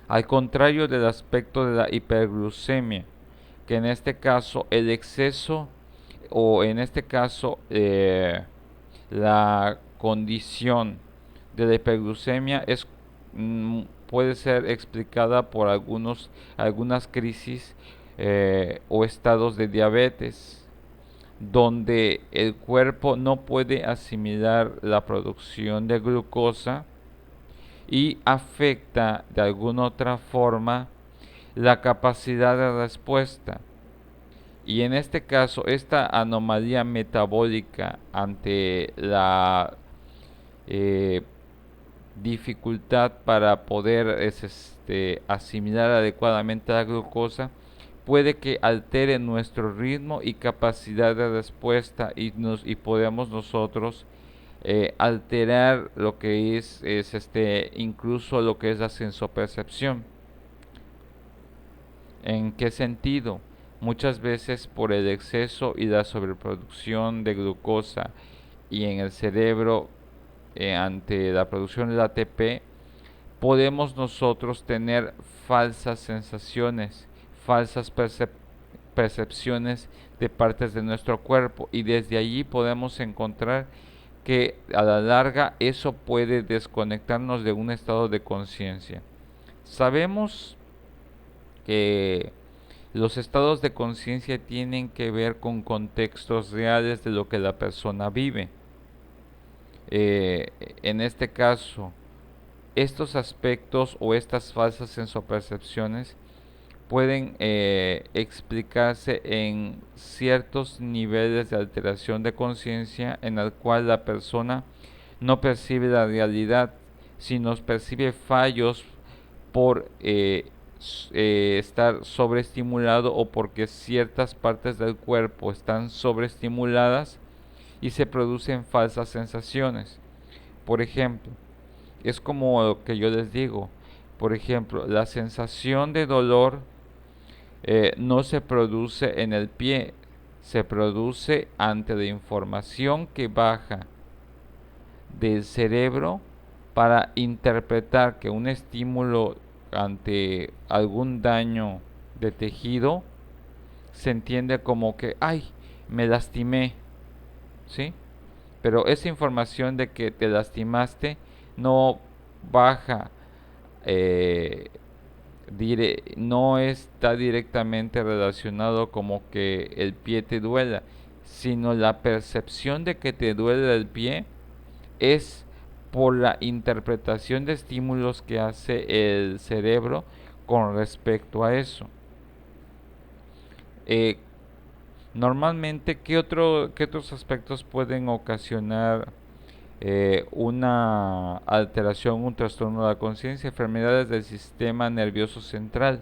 Al contrario del aspecto de la hiperglucemia, que en este caso el exceso o en este caso la condición de la hiperglucemia puede ser explicada por algunas crisis o estados de diabetes, donde el cuerpo no puede asimilar la producción de glucosa y afecta de alguna otra forma la capacidad de respuesta. Y en este caso, esta anomalía metabólica ante la eh, dificultad para poder asimilar adecuadamente la glucosa puede que altere nuestro ritmo y capacidad de respuesta y podemos nosotros alterar lo que es incluso lo que es la sensopercepción. ¿En qué sentido? Muchas veces por el exceso y la sobreproducción de glucosa y en el cerebro ante la producción del ATP, podemos nosotros tener falsas sensaciones, falsas percepciones de partes de nuestro cuerpo, y desde allí podemos encontrar que a la larga eso puede desconectarnos de un estado de conciencia. Sabemos que los estados de conciencia tienen que ver con contextos reales de lo que la persona vive. En este caso, estos aspectos o estas falsas sensopercepciones pueden explicarse en ciertos niveles de alteración de conciencia en el cual la persona no percibe la realidad, sino percibe fallos por estar sobreestimulado o porque ciertas partes del cuerpo están sobreestimuladas y se producen falsas sensaciones. Por ejemplo, es como lo que yo les digo, por ejemplo, la sensación de dolor no se produce en el pie, se produce ante la información que baja del cerebro para interpretar que un estímulo ante algún daño de tejido se entiende como que, ay, me lastimé, ¿sí? Pero esa información de que te lastimaste no baja, no está directamente relacionado como que el pie te duela, sino la percepción de que te duele el pie es por la interpretación de estímulos que hace el cerebro con respecto a eso. Eh, Normalmente, ¿qué otros aspectos pueden ocasionar una alteración, un trastorno de la conciencia? Enfermedades del sistema nervioso central.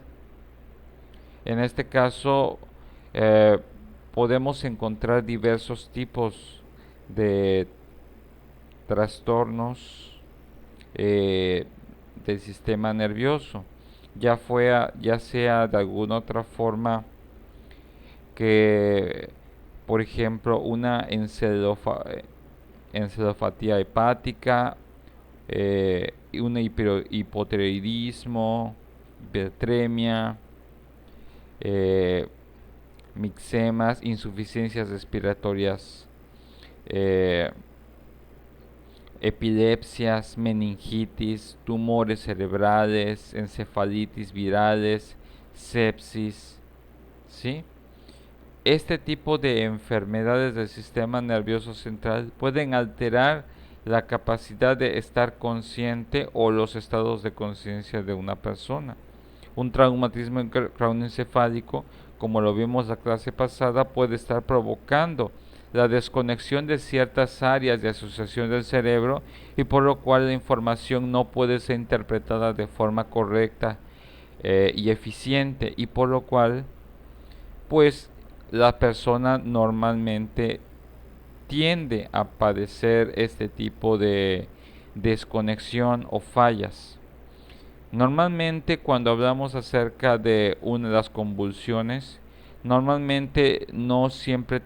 En este caso, eh, podemos encontrar diversos tipos de trastornos del sistema nervioso, ya sea de alguna otra forma que, por ejemplo, una encefalopatía hepática, un hipotiroidismo, hipertremia, eh, mixemas, insuficiencias respiratorias, eh, epilepsias, meningitis, tumores cerebrales, encefalitis virales, sepsis, ¿sí? Este tipo de enfermedades del sistema nervioso central pueden alterar la capacidad de estar consciente o los estados de conciencia de una persona. Un traumatismo craneoencefálico, como lo vimos la clase pasada, puede estar provocando la desconexión de ciertas áreas de asociación del cerebro, y por lo cual la información no puede ser interpretada de forma correcta y eficiente, y por lo cual pues la persona normalmente tiende a padecer este tipo de desconexión o fallas. Normalmente cuando hablamos acerca de una de las convulsiones, Normalmente no siempre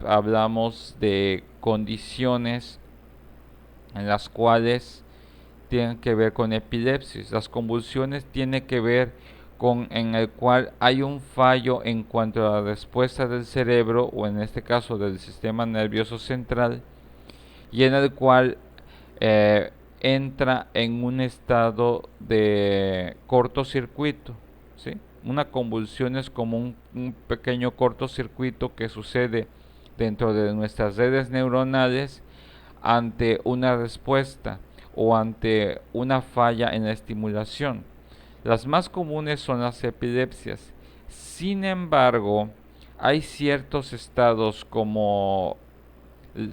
hablamos de condiciones en las cuales tienen que ver con epilepsis. Las convulsiones tienen que ver con en el cual hay un fallo en cuanto a la respuesta del cerebro, o en este caso del sistema nervioso central, y en el cual entra en un estado de cortocircuito, ¿sí? Una convulsión es como un pequeño cortocircuito que sucede dentro de nuestras redes neuronales ante una respuesta o ante una falla en la estimulación. Las más comunes son las epilepsias. Sin embargo, hay ciertos estados como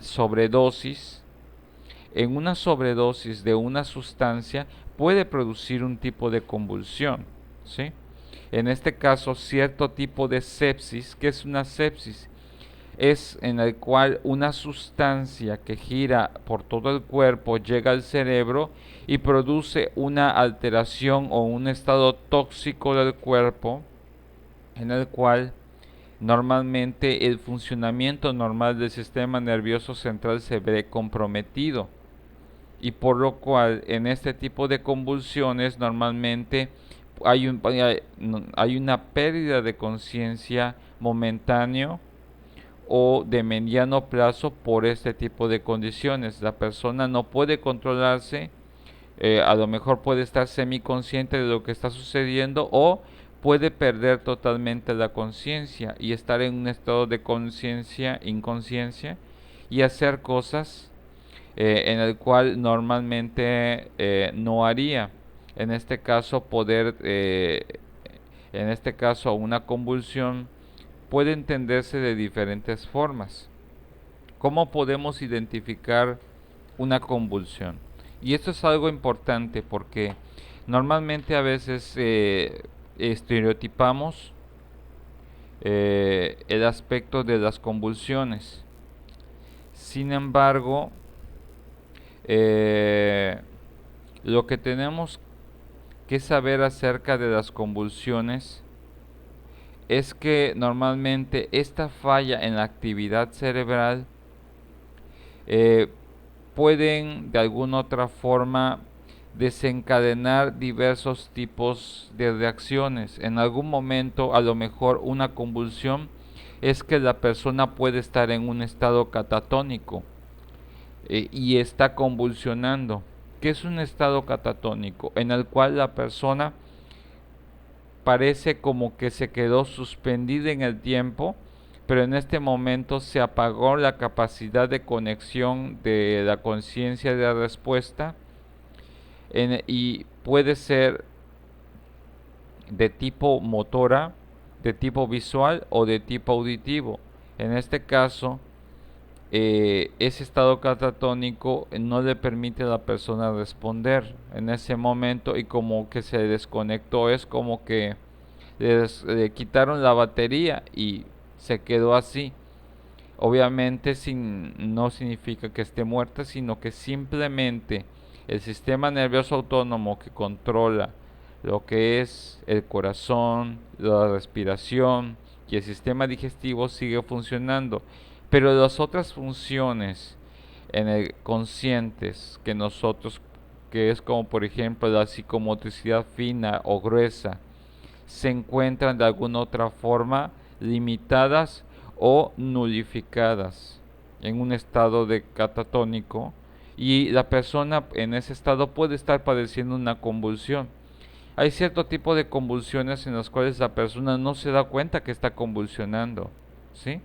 sobredosis. En una sobredosis de una sustancia puede producir un tipo de convulsión, ¿sí? En este caso, cierto tipo de sepsis. ¿Qué es una sepsis? Es en el cual una sustancia que gira por todo el cuerpo llega al cerebro y produce una alteración o un estado tóxico del cuerpo, en el cual normalmente el funcionamiento normal del sistema nervioso central se ve comprometido, y por lo cual en este tipo de convulsiones normalmente hay una pérdida de conciencia momentáneo o de mediano plazo por este tipo de condiciones. La persona no puede controlarse, a lo mejor puede estar semiconsciente de lo que está sucediendo, o puede perder totalmente la conciencia y estar en un estado de conciencia, inconsciencia, y hacer cosas en el cual normalmente no haría. En este caso en este caso una convulsión puede entenderse de diferentes formas. ¿Cómo podemos identificar una convulsión? Y esto es algo importante porque normalmente a veces estereotipamos el aspecto de las convulsiones. Sin embargo, lo que tenemos que saber acerca de las convulsiones es que normalmente esta falla en la actividad cerebral eh, pueden de alguna otra forma desencadenar diversos tipos de reacciones. En algún momento, a lo mejor una convulsión es que la persona puede estar en un estado catatónico y está convulsionando. ¿Qué es un estado catatónico? En el cual la persona parece como que se quedó suspendida en el tiempo, pero en este momento se apagó la capacidad de conexión de la conciencia de la respuesta, y puede ser de tipo motora, de tipo visual o de tipo auditivo. En este caso, ese estado catatónico no le permite a la persona responder en ese momento, y como que se desconectó, es como que le quitaron la batería y se quedó así. Obviamente no significa que esté muerta, sino que simplemente el sistema nervioso autónomo que controla lo que es el corazón, la respiración y el sistema digestivo sigue funcionando, pero las otras funciones en el conscientes que nosotros, que es como por ejemplo la psicomotricidad fina o gruesa, se encuentran de alguna otra forma limitadas o nulificadas en un estado de catatónico, y la persona en ese estado puede estar padeciendo una convulsión. Hay cierto tipo de convulsiones en las cuales la persona no se da cuenta que está convulsionando, ¿sí?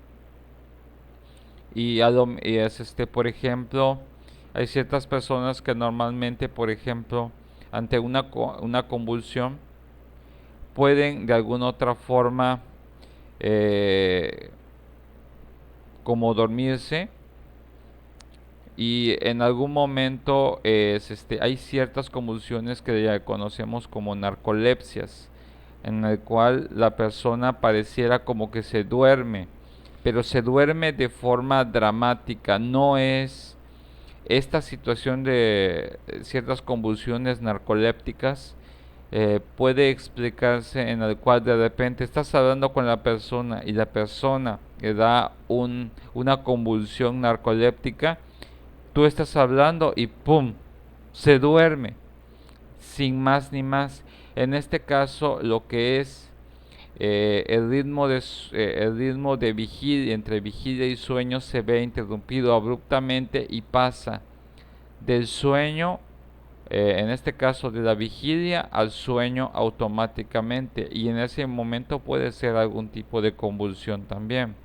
Y es por ejemplo, hay ciertas personas que normalmente, por ejemplo, ante una convulsión, pueden de alguna otra forma como dormirse, y en algún momento hay ciertas convulsiones que ya conocemos como narcolepsias, en el cual la persona pareciera como que se duerme, pero se duerme de forma dramática. No es esta situación de ciertas convulsiones narcolépticas, puede explicarse en el cual de repente estás hablando con la persona y la persona le da una convulsión narcoléptica, tú estás hablando y ¡pum! Se duerme, sin más ni más. En este caso, lo que es el ritmo de vigilia, entre vigilia y sueño, se ve interrumpido abruptamente y pasa del sueño, en este caso de la vigilia, al sueño automáticamente, y en ese momento puede ser algún tipo de convulsión también.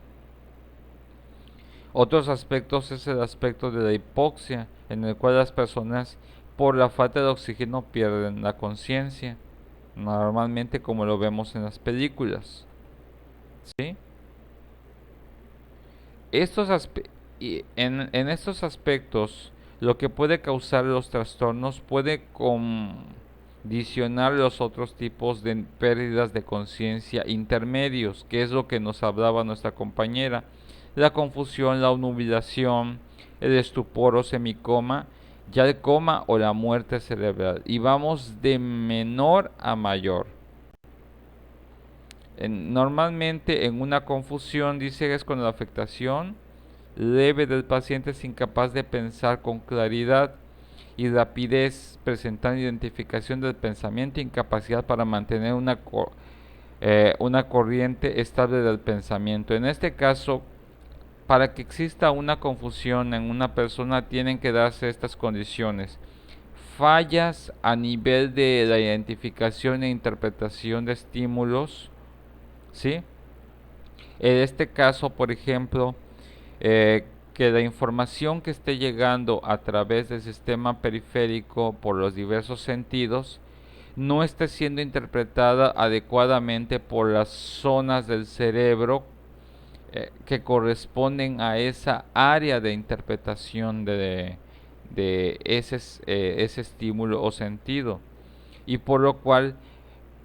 Otros aspectos es el aspecto de la hipoxia, en el cual las personas por la falta de oxígeno pierden la conciencia, normalmente como lo vemos en las películas, ¿sí? Estos en estos aspectos, lo que puede causar los trastornos puede condicionar los otros tipos de pérdidas de conciencia intermedios, que es lo que nos hablaba nuestra compañera: la confusión, la obnubilación, el estupor o semicoma, ya el coma o la muerte cerebral. Y vamos de menor a mayor. Normalmente en una confusión, dice, es con la afectación leve del paciente es incapaz de pensar con claridad y rapidez, presentando identificación del pensamiento e incapacidad para mantener una corriente estable del pensamiento. En este caso, para que exista una confusión en una persona tienen que darse estas condiciones: fallas a nivel de la identificación e interpretación de estímulos, ¿sí? En este caso, por ejemplo, que la información que esté llegando a través del sistema periférico por los diversos sentidos no esté siendo interpretada adecuadamente por las zonas del cerebro que corresponden a esa área de interpretación de ese estímulo o sentido, y por lo cual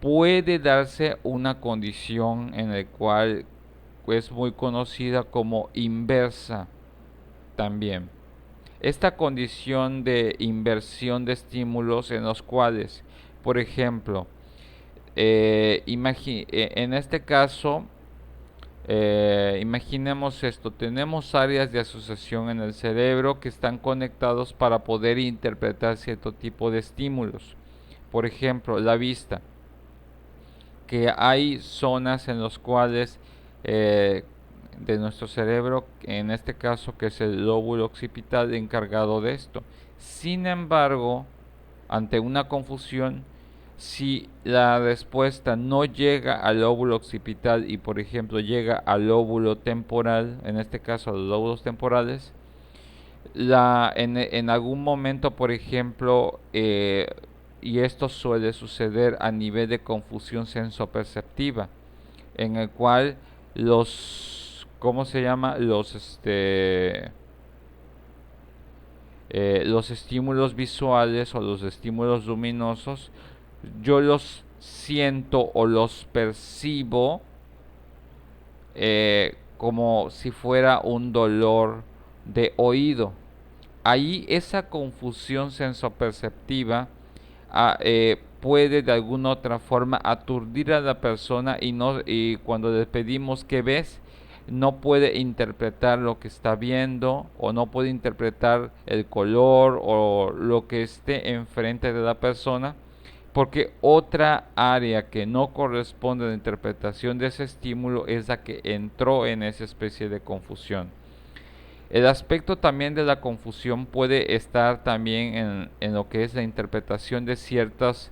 puede darse una condición en la cual es muy conocida como inversa también. Esta condición de inversión de estímulos en los cuales, por ejemplo, en este caso, imaginemos esto: tenemos áreas de asociación en el cerebro que están conectados para poder interpretar cierto tipo de estímulos. Por ejemplo, la vista, que hay zonas en las cuales de nuestro cerebro, en este caso que es el lóbulo occipital, encargado de esto. Sin embargo, ante una confusión, si la respuesta no llega al lóbulo occipital y por ejemplo llega al lóbulo temporal, en este caso a los lóbulos temporales, en algún momento, por ejemplo, y esto suele suceder a nivel de confusión sensoperceptiva, en el cual ¿cómo se llama? Los estímulos visuales o los estímulos luminosos, yo los siento o los percibo como si fuera un dolor de oído. Ahí esa confusión sensoperceptiva puede de alguna otra forma aturdir a la persona, y cuando le pedimos qué ves, no puede interpretar lo que está viendo, o no puede interpretar el color o lo que esté enfrente de la persona, porque otra área que no corresponde a la interpretación de ese estímulo es la que entró en esa especie de confusión. El aspecto también de la confusión puede estar también en lo que es la interpretación de ciertas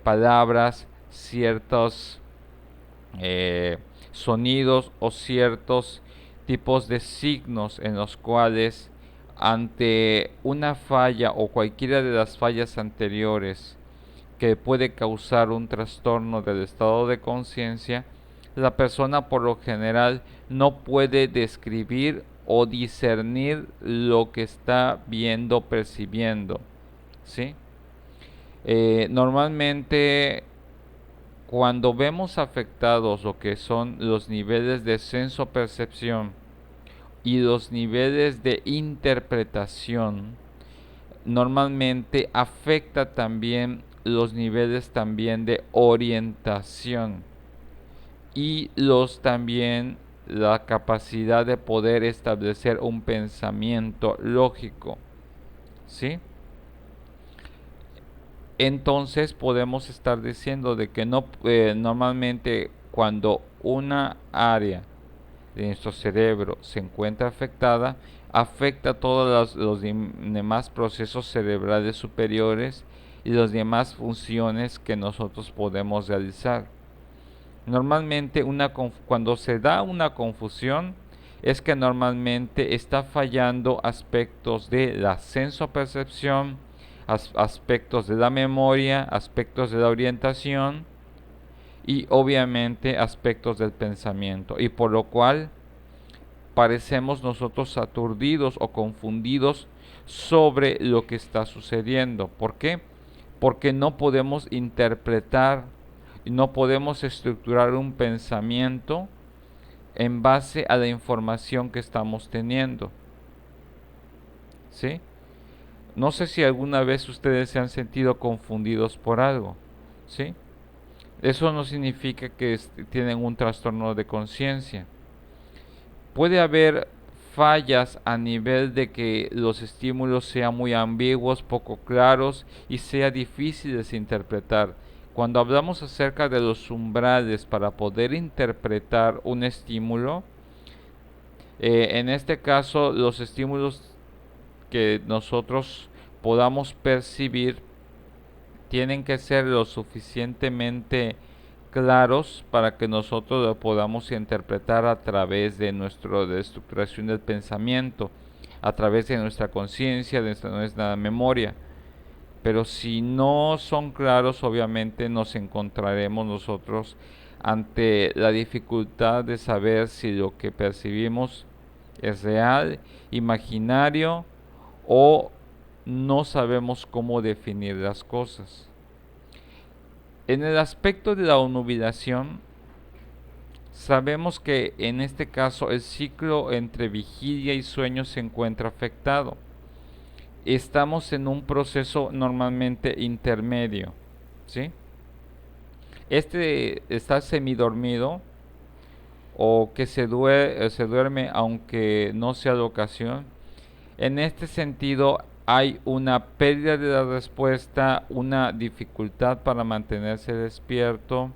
palabras, ciertos sonidos o ciertos tipos de signos, en los cuales ante una falla o cualquiera de las fallas anteriores que puede causar un trastorno del estado de conciencia, la persona por lo general no puede describir o discernir lo que está viendo, percibiendo, ¿sí? Normalmente, cuando vemos afectados lo que son los niveles de sensopercepción y los niveles de interpretación, normalmente afecta también los niveles también de orientación y los también la capacidad de poder establecer un pensamiento lógico, ¿sí? Entonces podemos estar diciendo de que no normalmente cuando una área de nuestro cerebro se encuentra afectada, afecta todos los demás procesos cerebrales superiores y las demás funciones que nosotros podemos realizar. Normalmente cuando se da una confusión es que normalmente está fallando aspectos de la sensopercepción, aspectos de la memoria, aspectos de la orientación y obviamente aspectos del pensamiento, y por lo cual parecemos nosotros aturdidos o confundidos sobre lo que está sucediendo. ¿Por qué? Porque no podemos interpretar, no podemos estructurar un pensamiento en base a la información que estamos teniendo. ¿Sí? No sé si alguna vez ustedes se han sentido confundidos por algo. ¿Sí? Eso no significa que tienen un trastorno de conciencia. Puede haber fallas a nivel de que los estímulos sean muy ambiguos, poco claros y sea difíciles de interpretar. Cuando hablamos acerca de los umbrales para poder interpretar un estímulo, en este caso los estímulos que nosotros podamos percibir tienen que ser lo suficientemente claros para que nosotros lo podamos interpretar a través de de estructuración del pensamiento, a través de nuestra conciencia, de nuestra memoria. Pero si no son claros, obviamente nos encontraremos nosotros ante la dificultad de saber si lo que percibimos es real, imaginario o no sabemos cómo definir las cosas. En el aspecto de la obnubilación, sabemos que en este caso el ciclo entre vigilia y sueño se encuentra afectado. Estamos en un proceso normalmente intermedio, ¿sí? Este está semidormido o que se duerme aunque no sea la ocasión. En este sentido hay una pérdida de la respuesta, una dificultad para mantenerse despierto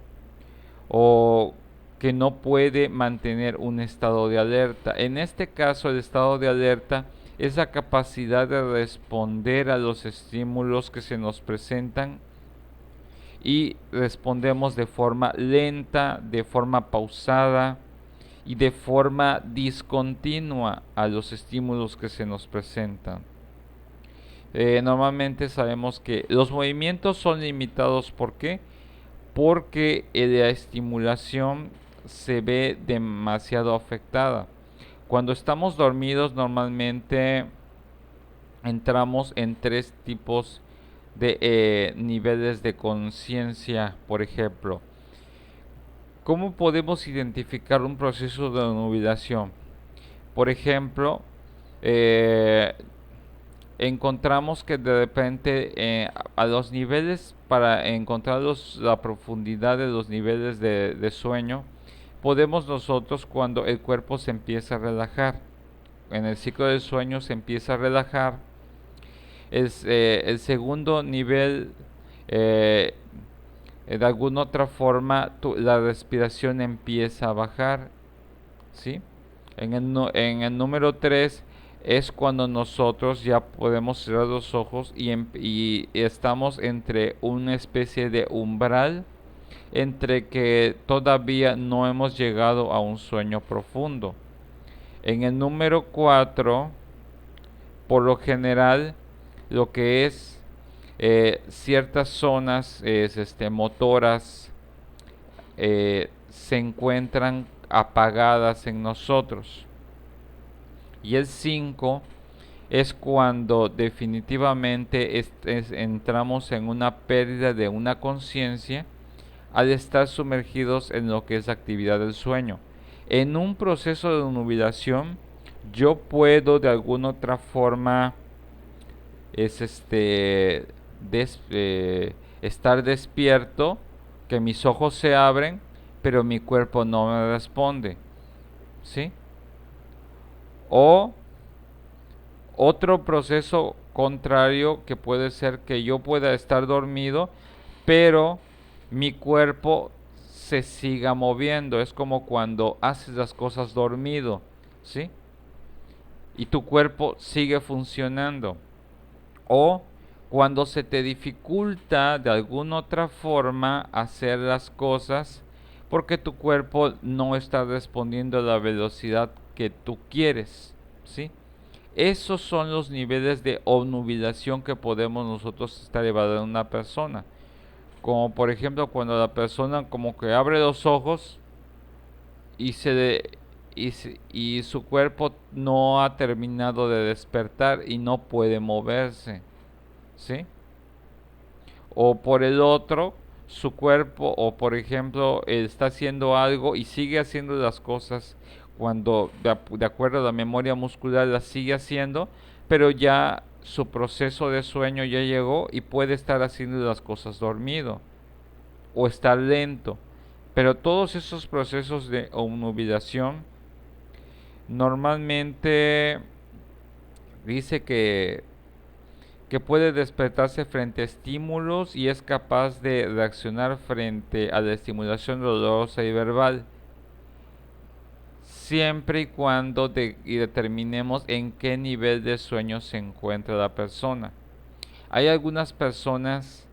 o que no puede mantener un estado de alerta. En este caso el estado de alerta es la capacidad de responder a los estímulos que se nos presentan y respondemos de forma lenta, de forma pausada y de forma discontinua a los estímulos que se nos presentan. Normalmente sabemos que los movimientos son limitados. ¿Por qué? Porque la estimulación se ve demasiado afectada. Cuando estamos dormidos normalmente entramos en tres tipos de niveles de conciencia. Por ejemplo, ¿cómo podemos identificar un proceso de nubilación? Por ejemplo, encontramos que de repente a los niveles, para encontrar la profundidad de los niveles de sueño, podemos nosotros cuando el cuerpo se empieza a relajar. En el ciclo del sueño se empieza a relajar. El segundo nivel, de alguna otra forma, la respiración empieza a bajar, ¿sí? En el número 3 es cuando nosotros ya podemos cerrar los ojos y estamos entre una especie de umbral entre que todavía no hemos llegado a un sueño profundo. En el número 4, por lo general, lo que es ciertas zonas motoras se encuentran apagadas en nosotros. Y el 5 es cuando definitivamente entramos en una pérdida de una conciencia al estar sumergidos en lo que es la actividad del sueño. En un proceso de nubilación, yo puedo de alguna estar despierto, que mis ojos se abren, pero mi cuerpo no me responde, ¿sí? O otro proceso contrario que puede ser que yo pueda estar dormido, pero mi cuerpo se siga moviendo. Es como cuando haces las cosas dormido, ¿sí? Y tu cuerpo sigue funcionando. O cuando se te dificulta de alguna otra forma hacer las cosas porque tu cuerpo no está respondiendo a la velocidad que tú quieres, ¿sí? Esos son los niveles de obnubilación que podemos nosotros estar evaluando en una persona. Como por ejemplo cuando la persona como que abre los ojos y y su cuerpo no ha terminado de despertar y no puede moverse, ¿sí? O por el otro, su cuerpo, o por ejemplo, está haciendo algo y sigue haciendo las cosas cuando, de acuerdo a la memoria muscular, las sigue haciendo, pero ya su proceso de sueño ya llegó y puede estar haciendo las cosas dormido o estar lento. Pero todos esos procesos de obnubilación normalmente dice que puede despertarse frente a estímulos y es capaz de reaccionar frente a la estimulación dolorosa y verbal, siempre y cuando determinemos en qué nivel de sueño se encuentra la persona. Hay algunas personas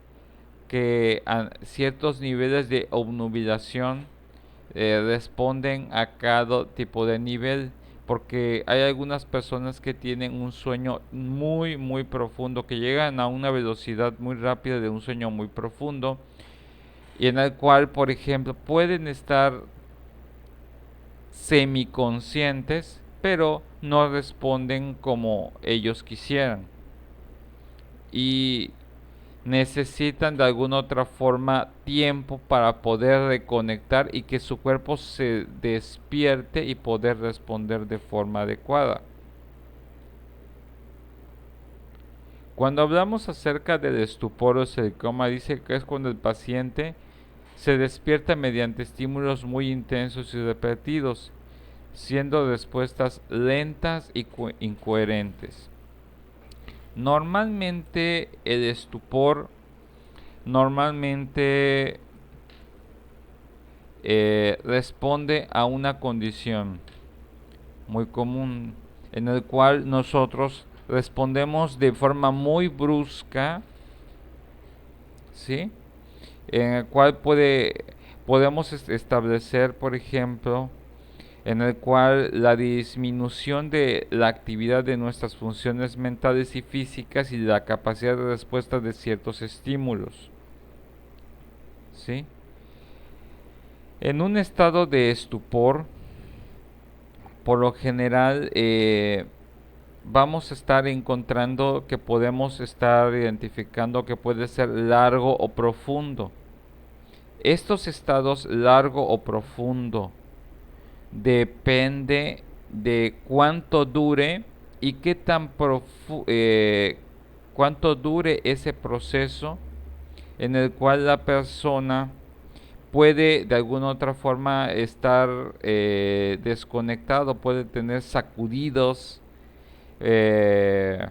que a ciertos niveles de obnubilación responden a cada tipo de nivel, porque hay algunas personas que tienen un sueño muy profundo, que llegan a una velocidad muy rápida de un sueño muy profundo, y en el cual, por ejemplo, pueden estar semiconscientes, pero no responden como ellos quisieran. Y necesitan de alguna otra forma tiempo para poder reconectar y que su cuerpo se despierte y poder responder de forma adecuada. Cuando hablamos acerca del estupor o el coma, dice que es cuando el paciente se despierta mediante estímulos muy intensos y repetidos, siendo respuestas lentas y incoherentes. Normalmente el estupor normalmente responde a una condición muy común en el cual nosotros respondemos de forma muy brusca, ¿sí? En el cual podemos establecer, por ejemplo, en el cual la disminución de la actividad de nuestras funciones mentales y físicas y la capacidad de respuesta de ciertos estímulos, ¿sí? En un estado de estupor, por lo general, vamos a estar encontrando que podemos estar identificando que puede ser largo o profundo. Estos estados largo o profundo depende de cuánto dure y qué tan cuánto dure ese proceso en el cual la persona puede de alguna otra forma estar desconectado, puede tener sacudidos, eh,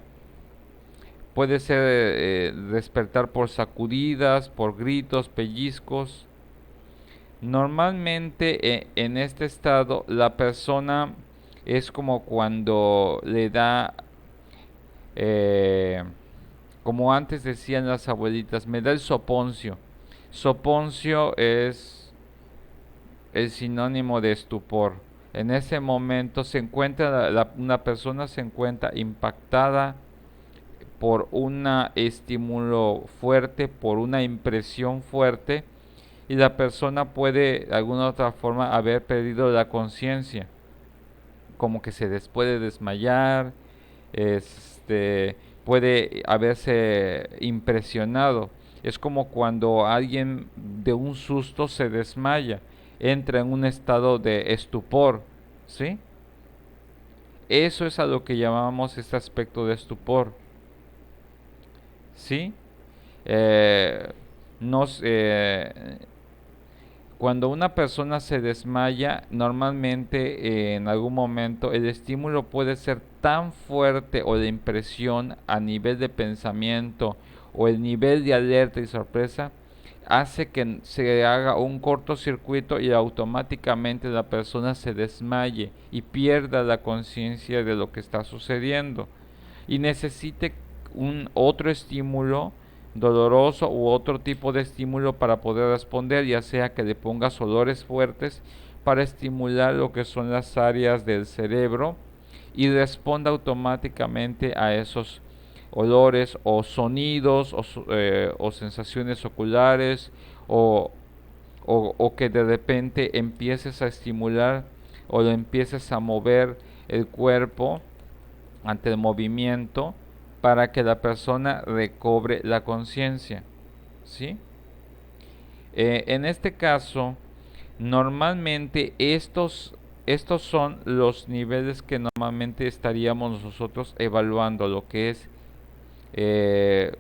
puede ser despertar por sacudidas, por gritos, pellizcos. Normalmente en este estado la persona es como cuando le da, eh, como antes decían las abuelitas, me da el soponcio. Soponcio es el sinónimo de estupor. En ese momento se encuentra una persona se encuentra impactada por un estímulo fuerte, por una impresión fuerte, y la persona puede de alguna otra forma haber perdido la conciencia, como que puede desmayar, puede haberse impresionado. Es como cuando alguien de un susto se desmaya, entra en un estado de estupor, ¿sí? Eso es a lo que llamamos este aspecto de estupor, ¿sí? Eh, nos, cuando una persona se desmaya, normalmente en algún momento el estímulo puede ser tan fuerte o de impresión a nivel de pensamiento o el nivel de alerta y sorpresa hace que se haga un cortocircuito y automáticamente la persona se desmaye y pierda la conciencia de lo que está sucediendo y necesite un otro estímulo doloroso u otro tipo de estímulo para poder responder, ya sea que le pongas olores fuertes para estimular lo que son las áreas del cerebro y responda automáticamente a esos olores o sonidos o sensaciones oculares o, o que de repente empieces a estimular o lo empieces a mover el cuerpo ante el movimiento para que la persona recobre la conciencia, ¿sí? En este caso, normalmente estos son los niveles que normalmente estaríamos nosotros evaluando, lo que es eh,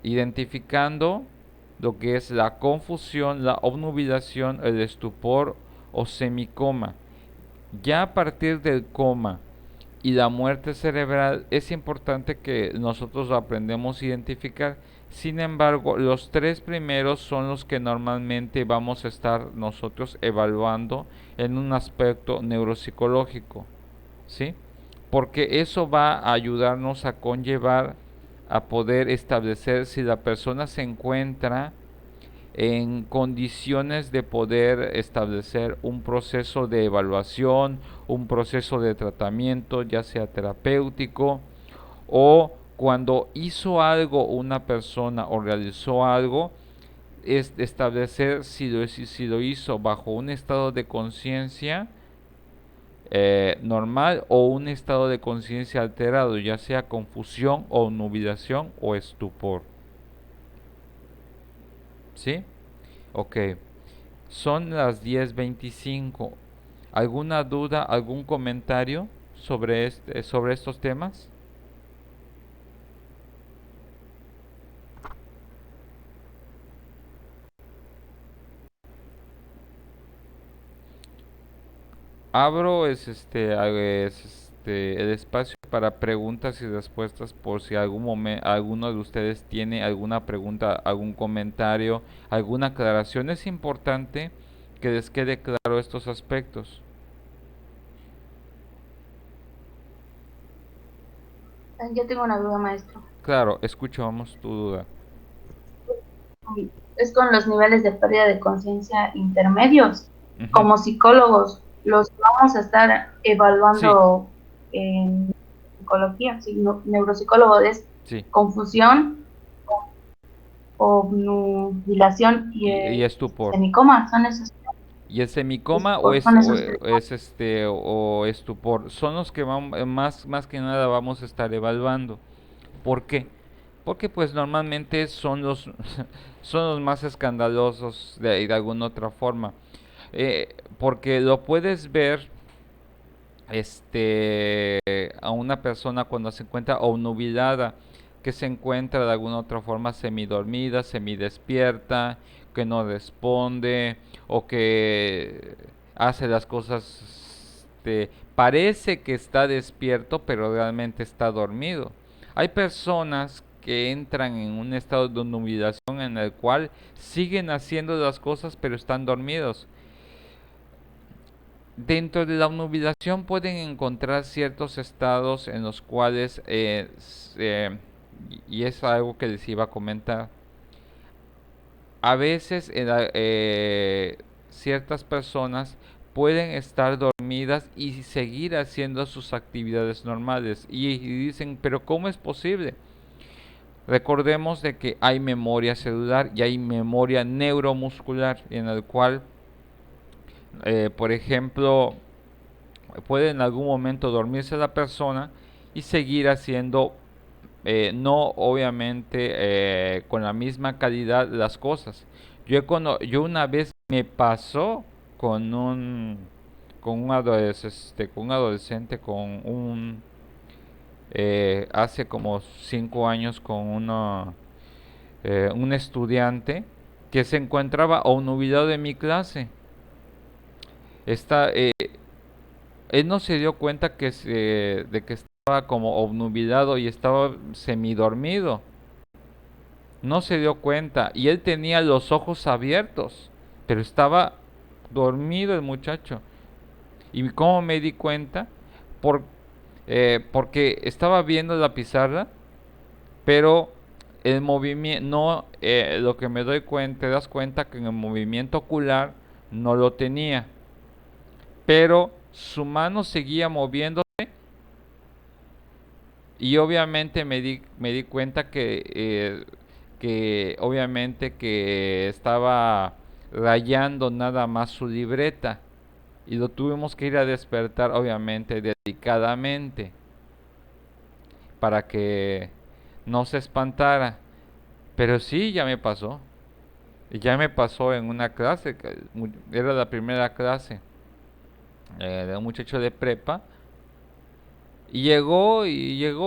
identificando lo que es la confusión, la obnubilación, el estupor o semicoma. Ya a partir del coma y la muerte cerebral es importante que nosotros lo aprendemos a identificar. Sin embargo, los tres primeros son los que normalmente vamos a estar nosotros evaluando en un aspecto neuropsicológico, ¿sí? Porque eso va a ayudarnos a conllevar a poder establecer si la persona se encuentra en condiciones de poder establecer un proceso de evaluación, un proceso de tratamiento, ya sea terapéutico, o cuando hizo algo una persona o realizó algo, es establecer si lo hizo bajo un estado de conciencia normal o un estado de conciencia alterado, ya sea confusión o nubilación o estupor. ¿Sí? Ok. Son las 10:25. ¿Alguna duda, algún comentario sobre estos temas? Abro el espacio para preguntas y respuestas por si alguno de ustedes tiene alguna pregunta, algún comentario, alguna aclaración. Es importante que les quede claro estos aspectos. Yo tengo una duda, maestro. Claro, escuchamos tu duda. Es con los niveles de pérdida de conciencia intermedios. Ujú. Como psicólogos, los vamos a estar Sí, evaluando en psicología, neuropsicólogo es sí. confusión, obnubilación Y estupor. semicoma, son esos, Y el semicoma o son esos tres. o estupor son los que más que nada vamos a estar evaluando. ¿Por qué? Porque pues normalmente son los son los más escandalosos de alguna otra forma. Porque lo puedes ver a una persona cuando se encuentra obnubilada, que se encuentra de alguna otra forma semidormida, semidespierta, que no responde o que hace las cosas, parece que está despierto pero realmente está dormido. Hay personas que entran en un estado de obnubilación en el cual siguen haciendo las cosas pero están dormidos. Dentro de la obnubilación pueden encontrar ciertos estados en los cuales, y es algo que les iba a comentar, a veces ciertas personas pueden estar dormidas y seguir haciendo sus actividades normales y dicen, pero ¿cómo es posible? Recordemos de que hay memoria celular y hay memoria neuromuscular en el cual, por ejemplo, puede en algún momento dormirse la persona y seguir haciendo, no obviamente con la misma calidad las cosas. Yo una vez me pasó con un adolescente, hace como 5 años con un estudiante que se encontraba obnubilado de mi clase. Está, él no se dio cuenta de que estaba como obnubilado y estaba semidormido. No se dio cuenta y él tenía los ojos abiertos, pero estaba dormido el muchacho. ¿Y cómo me di cuenta? Por, porque estaba viendo la pizarra, pero el movimiento, no, lo que me doy cuenta, te das cuenta que en el movimiento ocular no lo tenía, pero su mano seguía moviéndose y obviamente me di cuenta que obviamente que estaba rayando nada más su libreta y lo tuvimos que ir a despertar obviamente delicadamente para que no se espantara. Pero sí, ya me pasó. Y ya me pasó en una clase, era la primera clase de un muchacho de prepa. Y llegó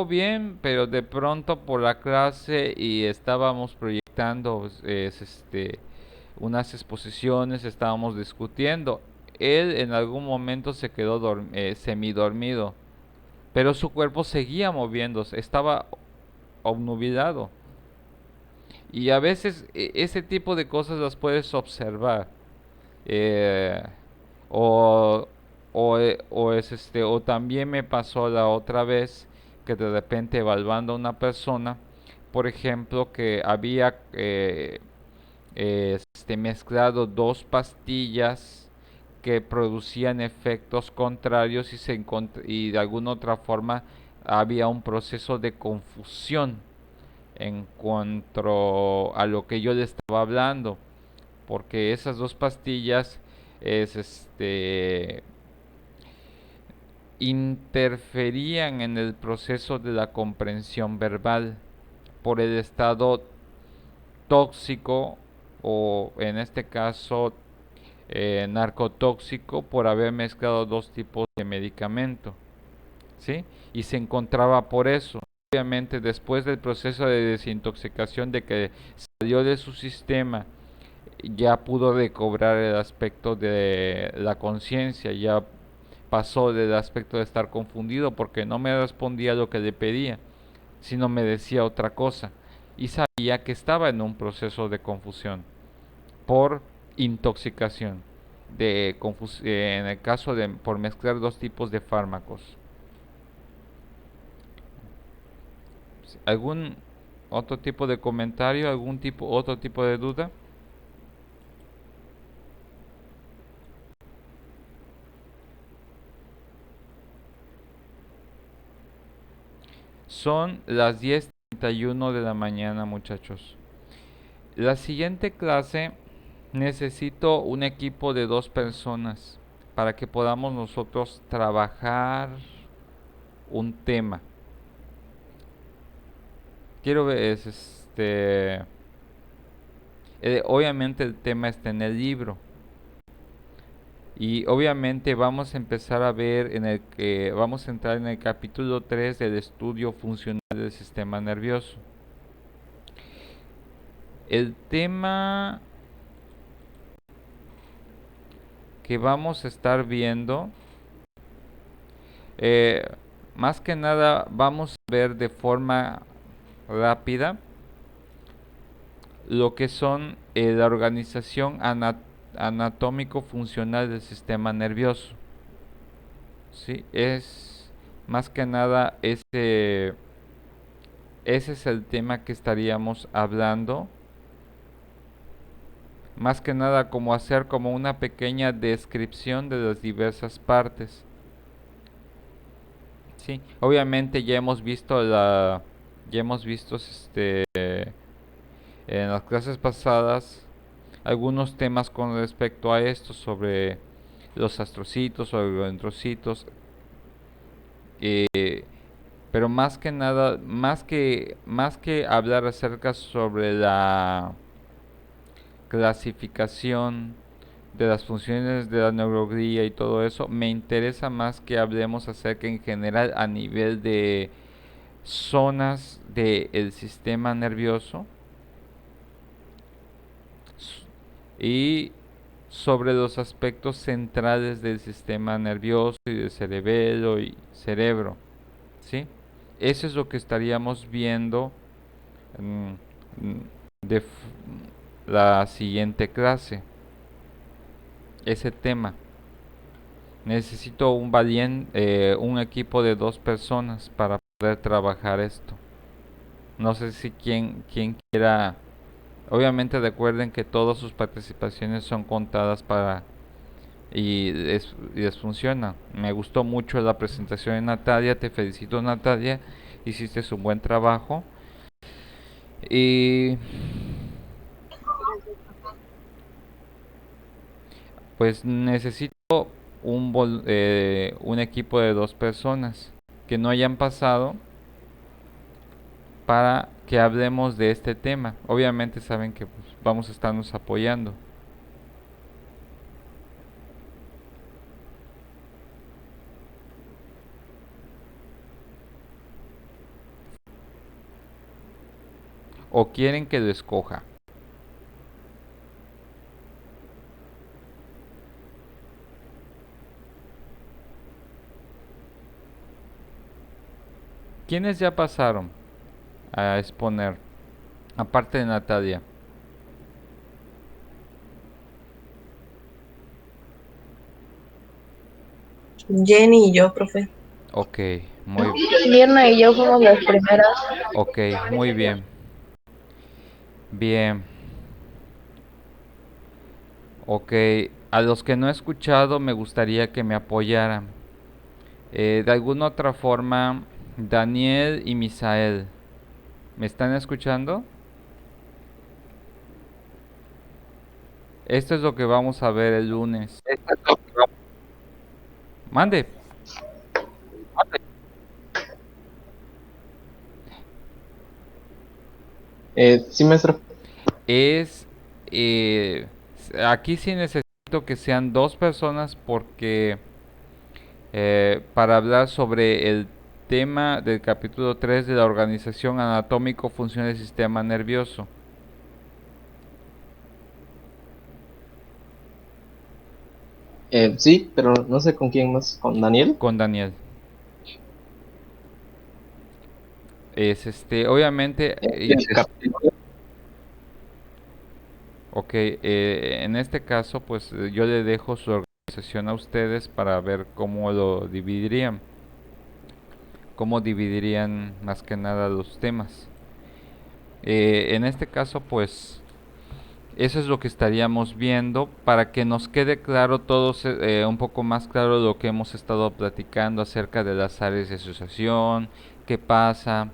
bien, pero de pronto por la clase y estábamos proyectando unas exposiciones, estábamos discutiendo. Él en algún momento se quedó semidormido, pero su cuerpo seguía moviéndose, estaba obnubilado. Y a veces ese tipo de cosas las puedes observar. Eh, o, o también me pasó la otra vez que de repente evaluando a una persona, por ejemplo, que había mezclado dos pastillas que producían efectos contrarios y de alguna otra forma había un proceso de confusión en cuanto a lo que yo le estaba hablando, porque esas dos pastillas es interferían en el proceso de la comprensión verbal por el estado tóxico o en este caso narcotóxico por haber mezclado dos tipos de medicamento, ¿sí? Y se encontraba por eso. Obviamente después del proceso de desintoxicación de que salió de su sistema, ya pudo recobrar el aspecto de la conciencia, ya pasó del aspecto de estar confundido porque no me respondía lo que le pedía, sino me decía otra cosa y sabía que estaba en un proceso de confusión por intoxicación, en el caso de por mezclar dos tipos de fármacos. ¿Algún otro tipo de comentario, otro tipo de duda? Son las 10:31 de la mañana, muchachos. La siguiente clase necesito un equipo de 2 personas para que podamos nosotros trabajar un tema. Quiero ver, obviamente el tema está en el libro. Y obviamente vamos a empezar a ver vamos a entrar en el capítulo 3 del estudio funcional del sistema nervioso. El tema que vamos a estar viendo, más que nada vamos a ver de forma rápida lo que son la organización anatómico-funcional del sistema nervioso. ¿Sí? Es más que nada ese es el tema que estaríamos hablando. Más que nada como hacer como una pequeña descripción de las diversas partes. Sí, obviamente ya hemos visto en las clases pasadas algunos temas con respecto a esto sobre los astrocitos o eritrocitos, pero más que nada, más que hablar acerca sobre la clasificación de las funciones de la neuroglia y todo eso, me interesa más que hablemos acerca en general a nivel de zonas del sistema nervioso, y sobre los aspectos centrales del sistema nervioso y del cerebelo y cerebro, ¿sí? Eso es lo que estaríamos viendo mm, de la siguiente clase, ese tema. Necesito un equipo de 2 personas para poder trabajar esto. No sé si quien quiera. Obviamente recuerden que todas sus participaciones son contadas y les funciona. Me gustó mucho la presentación de Natalia, te felicito Natalia, hiciste un buen trabajo. Y pues necesito un equipo de 2 personas que no hayan pasado para que hablemos de este tema. Obviamente saben que pues, vamos a estarnos apoyando. ¿O quieren que lo escoja? ¿Quiénes ya pasaron a exponer? Aparte de Natalia. Jenny y yo, profe. Ok, muy, Mirna y yo fuimos las primeras. ok, muy bien. Bien. Ok, a los que no he escuchado me gustaría que me apoyaran. De alguna otra forma, Daniel y Misael, ¿me están escuchando? Esto es lo que vamos a ver el lunes. Mande. Sí, maestro. Es eh, aquí sí necesito que sean 2 personas porque para hablar sobre el tema del capítulo 3 de la organización anatómico-función del sistema nervioso. Sí, pero no sé con quién más. ¿Con Daniel? Con Daniel. Es obviamente, ok, en este caso, pues yo le dejo su organización a ustedes para ver cómo lo dividirían, cómo dividirían más que nada los temas. En este caso, pues eso es lo que estaríamos viendo para que nos quede claro todos, un poco más claro lo que hemos estado platicando acerca de las áreas de asociación, qué pasa,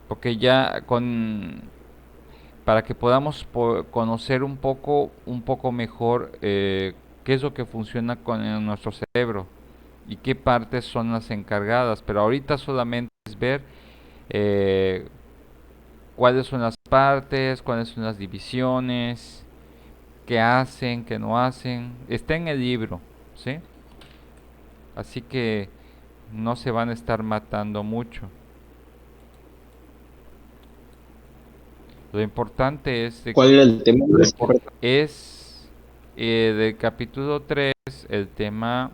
porque ya para que podamos conocer un poco mejor qué es lo que funciona con nuestro cerebro y qué partes son las encargadas, pero ahorita solamente es ver eh, cuáles son las partes, cuáles son las divisiones, qué hacen, qué no hacen. Está en el libro, ¿sí? Así que no se van a estar matando mucho. Lo importante es de ¿Cuál era el tema? es del capítulo 3 el tema